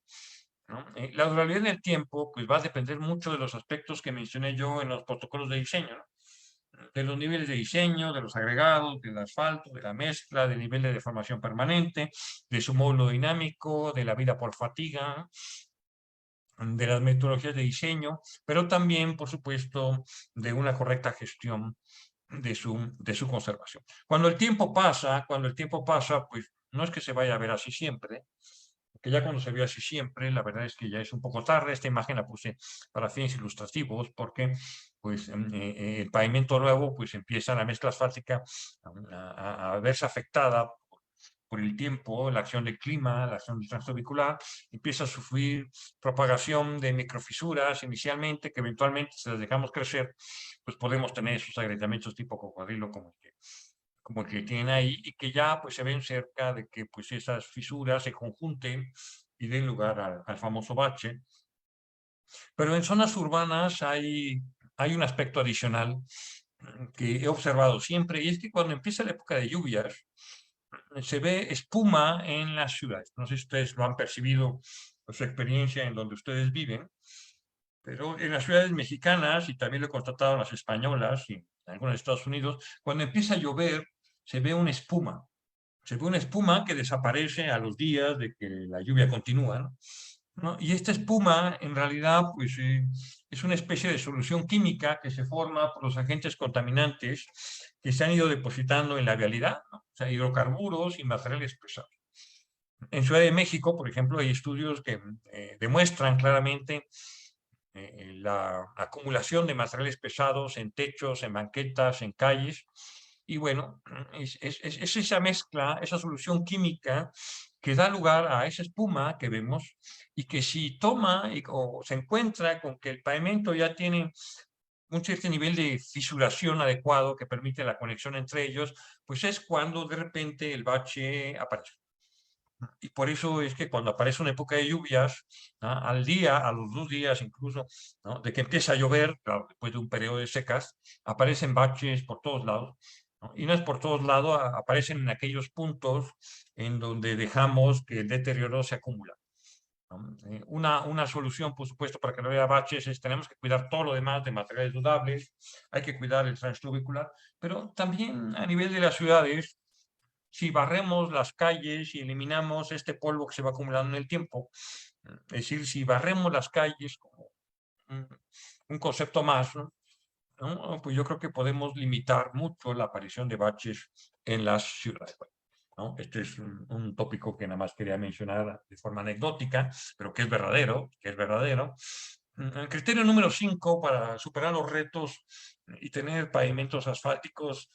¿no? La durabilidad en el tiempo, pues va a depender mucho de los aspectos que mencioné yo en los protocolos de diseño, ¿no? De los niveles de diseño, de los agregados, del asfalto, de la mezcla, del nivel de deformación permanente, de su módulo dinámico, de la vida por fatiga, de las metodologías de diseño, pero también, por supuesto, de una correcta gestión de su conservación. Cuando el tiempo pasa, pues no es que se vaya a ver así siempre, porque ya cuando se ve así siempre, la verdad es que ya es un poco tarde. Esta imagen la puse para fines ilustrativos, porque pues el pavimento nuevo pues empieza la mezcla asfáltica a verse afectada por el tiempo, la acción del clima, la acción del tránsito vehicular, empieza a sufrir propagación de microfisuras inicialmente, que eventualmente, si las dejamos crecer, pues podemos tener esos agrietamientos tipo cocodrilo como el que tienen ahí, y que ya pues se ven cerca de que pues esas fisuras se conjunten y den lugar al famoso bache. Pero en zonas urbanas hay un aspecto adicional que he observado siempre, y es que cuando empieza la época de lluvias, se ve espuma en las ciudades. No sé si ustedes lo han percibido por su experiencia en donde ustedes viven, pero en las ciudades mexicanas, y también lo he constatado en las españolas y en algunas de Estados Unidos, cuando empieza a llover, se ve una espuma. Se ve una espuma que desaparece a los días de que la lluvia continúa, ¿no? ¿No? Y esta espuma, en realidad, pues es una especie de solución química que se forma por los agentes contaminantes que se han ido depositando en la vialidad, ¿no? O sea, hidrocarburos y materiales pesados. En Ciudad de México, por ejemplo, hay estudios que demuestran claramente la acumulación de materiales pesados en techos, en banquetas, en calles. Y bueno, es esa mezcla, esa solución química que da lugar a esa espuma que vemos, y que si toma o se encuentra con que el pavimento ya tiene un cierto nivel de fisuración adecuado que permite la conexión entre ellos, pues es cuando de repente el bache aparece. Y por eso es que cuando aparece una época de lluvias, ¿no? Al día, a los 2 días incluso, ¿no? De que empieza a llover, claro, después de un periodo de secas, aparecen baches por todos lados, ¿no? Y no es por todos lados, aparecen en aquellos puntos en donde dejamos que el deterioro se acumula, ¿no? Una solución, por supuesto, para que no haya baches es tenemos que cuidar todo lo demás de materiales dudables, hay que cuidar el tránsito vehicular, pero también a nivel de las ciudades, si barremos las calles y eliminamos este polvo que se va acumulando en el tiempo, es decir, si barremos las calles como un, un concepto más, ¿no? ¿No? Pues yo creo que podemos limitar mucho la aparición de baches en las ciudades, ¿no? Este es un tópico que nada más quería mencionar de forma anecdótica, pero que es verdadero, que es verdadero. El criterio número 5 para superar los retos y tener pavimentos asfálticos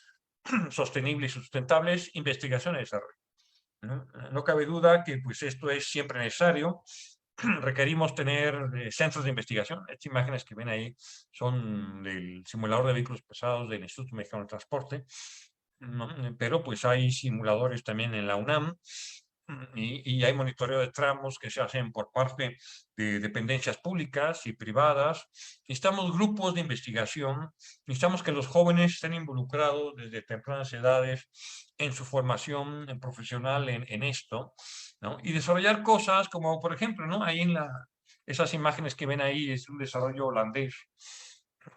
sostenibles y sustentables, investigación y desarrollo, ¿no? No cabe duda que pues, esto es siempre necesario. Requerimos tener centros de investigación. Estas imágenes que ven ahí son del simulador de vehículos pesados del Instituto Mexicano de Transporte, ¿no? Pero pues hay simuladores también en la UNAM, y hay monitoreo de tramos que se hacen por parte de dependencias públicas y privadas. Necesitamos grupos de investigación, necesitamos que los jóvenes estén involucrados desde tempranas edades en su formación profesional en esto, ¿no? Y desarrollar cosas como, por ejemplo, ¿no? Ahí esas imágenes que ven ahí es un desarrollo holandés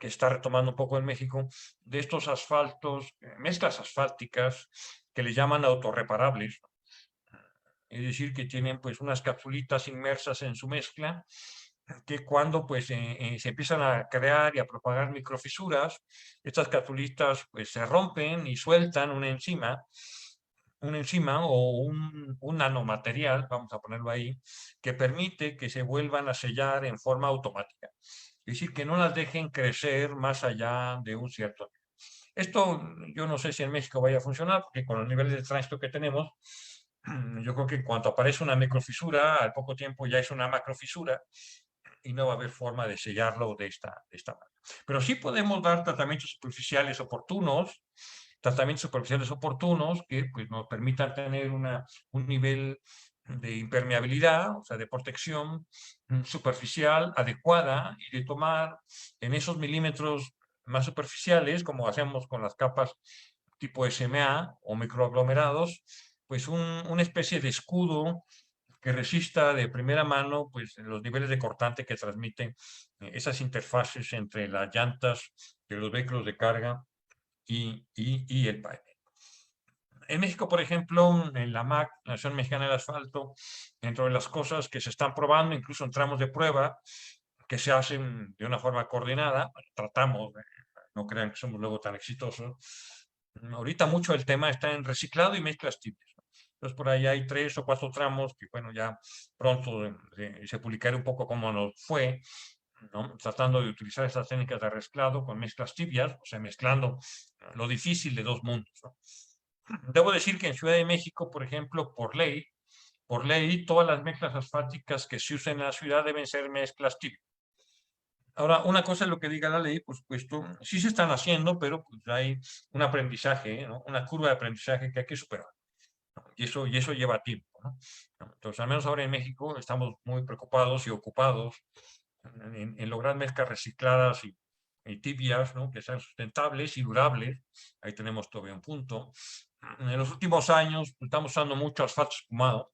que está retomando un poco en México, de estos asfaltos, mezclas asfálticas que le llaman autorreparables, es decir, que tienen pues unas capsulitas inmersas en su mezcla, que cuando pues se empiezan a crear y a propagar microfisuras, estas capsulitas pues se rompen y sueltan una enzima o un nanomaterial, vamos a ponerlo ahí, que permite que se vuelvan a sellar en forma automática. Es decir, que no las dejen crecer más allá de un cierto nivel. Esto yo no sé si en México vaya a funcionar, porque con los niveles de tránsito que tenemos, yo creo que en cuanto aparece una microfisura, al poco tiempo ya es una macrofisura y no va a haber forma de sellarlo de esta manera. Pero sí podemos dar tratamientos superficiales oportunos que pues, nos permitan tener un nivel de impermeabilidad, o sea, de protección superficial adecuada y de tomar en esos milímetros más superficiales, como hacemos con las capas tipo SMA o microaglomerados, pues una especie de escudo que resista de primera mano pues, los niveles de cortante que transmiten esas interfaces entre las llantas de los vehículos de carga y el pavimento. En México, por ejemplo, en la MAC, la Asociación Mexicana del Asfalto, dentro de las cosas que se están probando, incluso en tramos de prueba, que se hacen de una forma coordinada, tratamos, no crean que somos luego tan exitosos. Ahorita mucho el tema está en reciclado y mezclas tibias. Entonces, por ahí hay 3 o 4 tramos que, bueno, ya pronto se publicará un poco cómo nos fue, ¿no? Tratando de utilizar estas técnicas de reciclado con mezclas tibias, o sea, mezclando lo difícil de dos mundos, ¿no? Debo decir que en Ciudad de México, por ejemplo, por ley, todas las mezclas asfálticas que se usen en la ciudad deben ser mezclas tibias. Ahora, una cosa es lo que diga la ley, por supuesto, sí se están haciendo, pero pues hay un aprendizaje, ¿no? Una curva de aprendizaje que hay que superar, ¿no? Y eso lleva tiempo, ¿no? Entonces, al menos ahora en México estamos muy preocupados y ocupados en lograr mezclas recicladas y tibias, ¿no? Que sean sustentables y durables. Ahí tenemos todavía un punto. En los últimos años pues, estamos usando mucho asfalto espumado,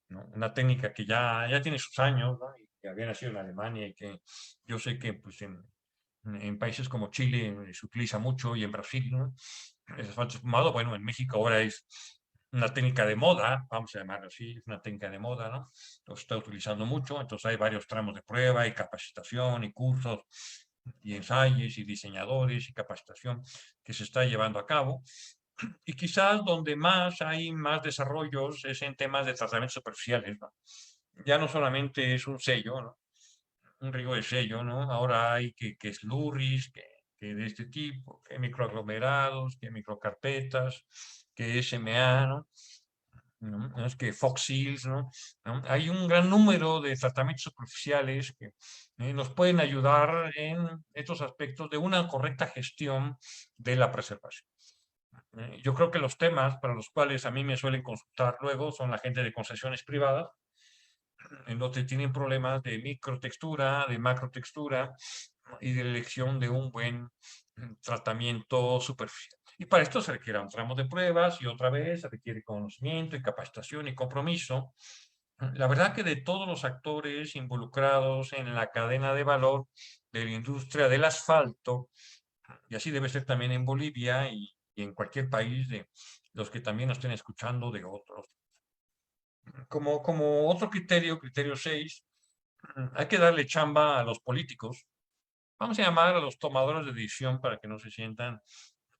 ¿no? Una técnica que ya tiene sus años, ¿no? Y que había nacido en Alemania y que yo sé que pues, en países como Chile se utiliza mucho y en Brasil, ¿no? El asfalto espumado, bueno, en México ahora es una técnica de moda, vamos a llamarlo así, es una técnica de moda, ¿no? Lo está utilizando mucho, entonces hay varios tramos de prueba y capacitación y cursos y ensayos y diseñadores y capacitación que se está llevando a cabo. Y quizás donde más hay más desarrollos es en temas de tratamientos superficiales, ¿no? Ya no solamente es un sello, ¿no? Un riesgo de sello, ¿no? Ahora hay que slurries, que de este tipo, que microaglomerados, que microcarpetas, que SMA, ¿no? ¿No? Es que Fox Hills, ¿no? ¿No? Hay un gran número de tratamientos superficiales que nos pueden ayudar en estos aspectos de una correcta gestión de la preservación. Yo creo que los temas para los cuales a mí me suelen consultar luego son la gente de concesiones privadas, en donde tienen problemas de microtextura, de macrotextura y de elección de un buen tratamiento superficial. Y para esto se requiere un tramo de pruebas y otra vez se requiere conocimiento y capacitación y compromiso. La verdad que de todos los actores involucrados en la cadena de valor de la industria del asfalto, y así debe ser también en Bolivia y en cualquier país de los que también nos estén escuchando de otros. Como otro criterio 6, hay que darle chamba a los políticos. Vamos a llamar a los tomadores de decisión para que no se sientan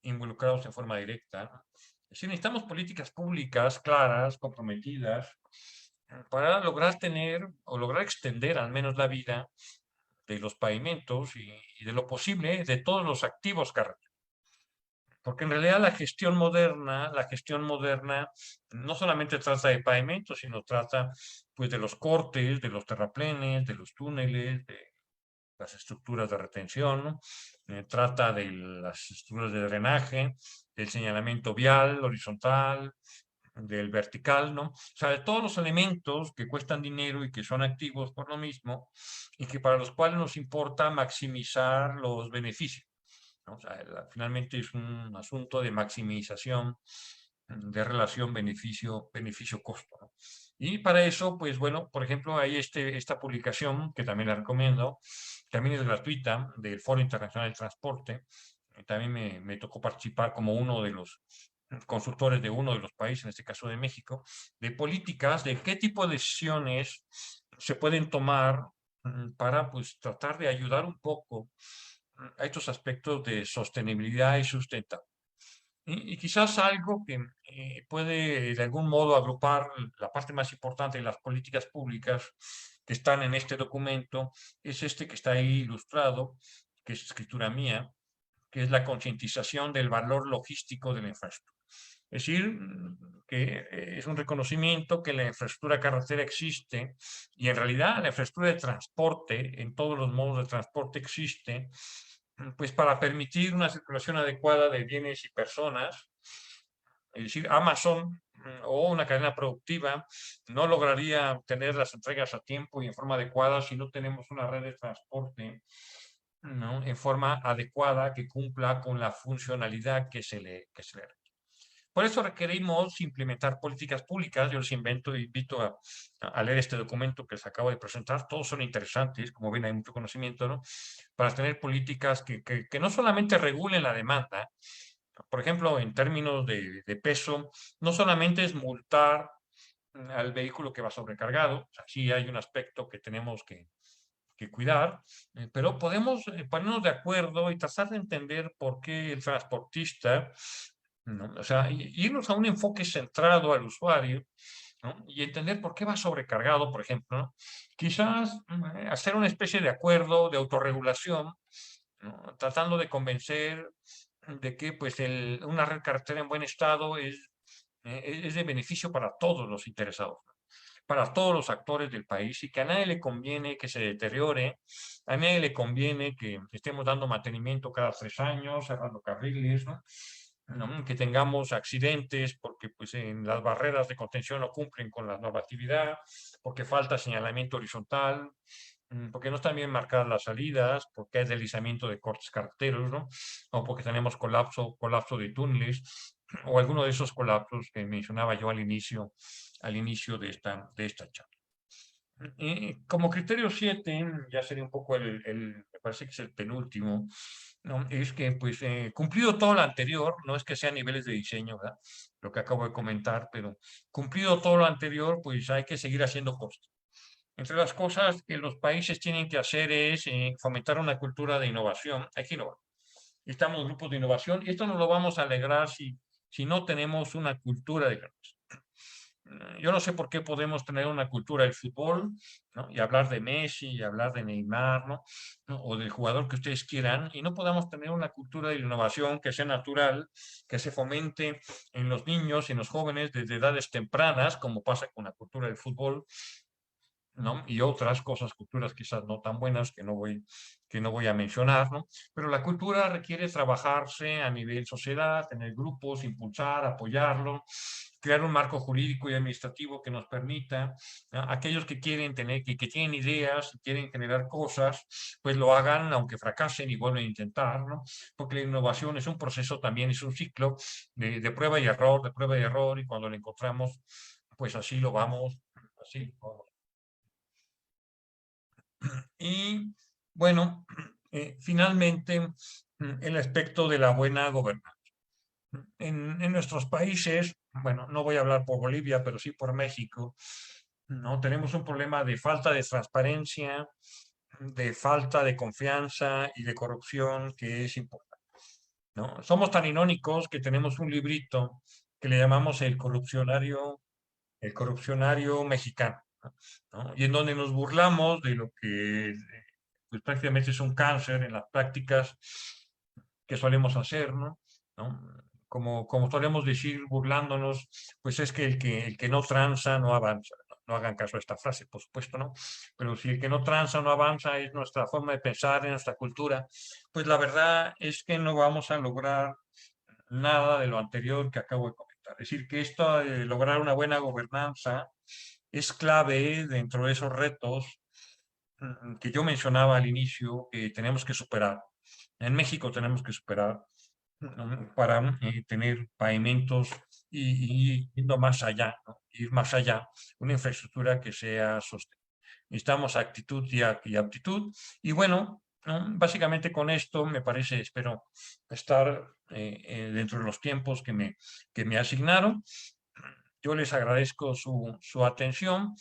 involucrados en forma directa. Es decir, necesitamos políticas públicas claras, comprometidas, para lograr tener o lograr extender al menos la vida de los pavimentos y de lo posible de todos los activos carreteros. Porque en realidad la gestión moderna no solamente trata de pavimentos, sino trata pues de los cortes, de los terraplenes, de los túneles, de las estructuras de retención, ¿no? Trata de las estructuras de drenaje, del señalamiento vial, horizontal, del vertical, ¿no? O sea, de todos los elementos que cuestan dinero y que son activos por lo mismo y que para los cuales nos importa maximizar los beneficios, ¿no? O sea, finalmente es un asunto de maximización de relación beneficio-costo, ¿no? Y para eso, pues bueno, por ejemplo, hay esta publicación que también la recomiendo, también es gratuita, del Foro Internacional del Transporte. También me tocó participar como uno de los consultores de uno de los países, en este caso de México, de políticas, de qué tipo de decisiones se pueden tomar para pues tratar de ayudar un poco a estos aspectos de sostenibilidad y sustentabilidad. Y quizás algo que puede de algún modo agrupar la parte más importante de las políticas públicas que están en este documento es este que está ahí ilustrado, que es escritura mía, que es la concientización del valor logístico de la infraestructura. Es decir, que es un reconocimiento que la infraestructura carretera existe y en realidad la infraestructura de transporte, en todos los modos de transporte existe, pues para permitir una circulación adecuada de bienes y personas. Es decir, Amazon o una cadena productiva no lograría tener las entregas a tiempo y en forma adecuada si no tenemos una red de transporte, ¿no?, en forma adecuada que cumpla con la funcionalidad que se le requiere. Por eso requerimos implementar políticas públicas. Yo les invito a leer este documento que les acabo de presentar. Todos son interesantes, como ven, hay mucho conocimiento, ¿no? Para tener políticas que no solamente regulen la demanda. Por ejemplo, en términos de peso, no solamente es multar al vehículo que va sobrecargado. O sea, sí hay un aspecto que tenemos que cuidar, pero podemos ponernos de acuerdo y tratar de entender por qué el transportista, ¿no? O sea, irnos a un enfoque centrado al usuario, ¿no? Y entender por qué va sobrecargado, por ejemplo, ¿no? Quizás hacer una especie de acuerdo de autorregulación, ¿no?, tratando de convencer de que pues una red carretera en buen estado es de beneficio para todos los interesados, ¿no?, para todos los actores del país, y que a nadie le conviene que se deteriore, a nadie le conviene que estemos dando mantenimiento cada 3 años, cerrando carriles, ¿no? ¿No? Que tengamos accidentes porque pues, en las barreras de contención no cumplen con la normatividad, porque falta señalamiento horizontal, porque no están bien marcadas las salidas, porque hay deslizamiento de cortes carreteros, ¿no? O porque tenemos colapso de túneles, o alguno de esos colapsos que mencionaba yo al inicio de esta charla. Como criterio 7, ya sería un poco me parece que es el penúltimo, ¿no? Es que, pues, cumplido todo lo anterior, no es que sean niveles de diseño, ¿verdad?, lo que acabo de comentar, pero cumplido todo lo anterior, pues hay que seguir haciendo cosas. Entre las cosas que los países tienen que hacer es fomentar una cultura de innovación. Hay que innovar. Necesitamos grupos de innovación y esto no lo vamos a lograr si no tenemos una cultura de innovación. Yo no sé por qué podemos tener una cultura del fútbol, ¿no?, y hablar de Messi, y hablar de Neymar, ¿no?, o del jugador que ustedes quieran, y no podamos tener una cultura de innovación que sea natural, que se fomente en los niños y en los jóvenes desde edades tempranas, como pasa con la cultura del fútbol, ¿no?, y otras cosas, culturas quizás no tan buenas que no voy a mencionar, ¿no? Pero la cultura requiere trabajarse a nivel sociedad, tener grupos, impulsar, apoyarlo, crear un marco jurídico y administrativo que nos permita, ¿no?, aquellos que quieren tener, que tienen ideas, quieren generar cosas, pues lo hagan, aunque fracasen y vuelven a intentar, ¿no? Porque la innovación es un proceso también, es un ciclo de prueba y error, de prueba y error, y cuando lo encontramos, pues así lo vamos. Y bueno, finalmente, el aspecto de la buena gobernanza. En nuestros países, bueno, no voy a hablar por Bolivia, pero sí por México, ¿no? Tenemos un problema de falta de transparencia, de falta de confianza y de corrupción que es importante, ¿no? Somos tan irónicos que tenemos un librito que le llamamos el corrupcionario mexicano, ¿no? Y en donde nos burlamos de lo que pues, prácticamente es un cáncer en las prácticas que solemos hacer, ¿no? ¿No? Como solemos decir burlándonos, pues es que el que no tranza no avanza. No, no hagan caso a esta frase, por supuesto, ¿no? Pero si el que no tranza no avanza es nuestra forma de pensar, en nuestra cultura, pues la verdad es que no vamos a lograr nada de lo anterior que acabo de comentar. Es decir, que esto de lograr una buena gobernanza es clave dentro de esos retos que yo mencionaba al inicio, que tenemos que superar. En México tenemos que superar para tener pavimentos y yendo más allá, ¿no? Ir más allá, una infraestructura que sea sostenible. Necesitamos actitud y aptitud. Y bueno, ¿no?, básicamente con esto me parece, espero estar dentro de los tiempos que me asignaron. Yo les agradezco su atención.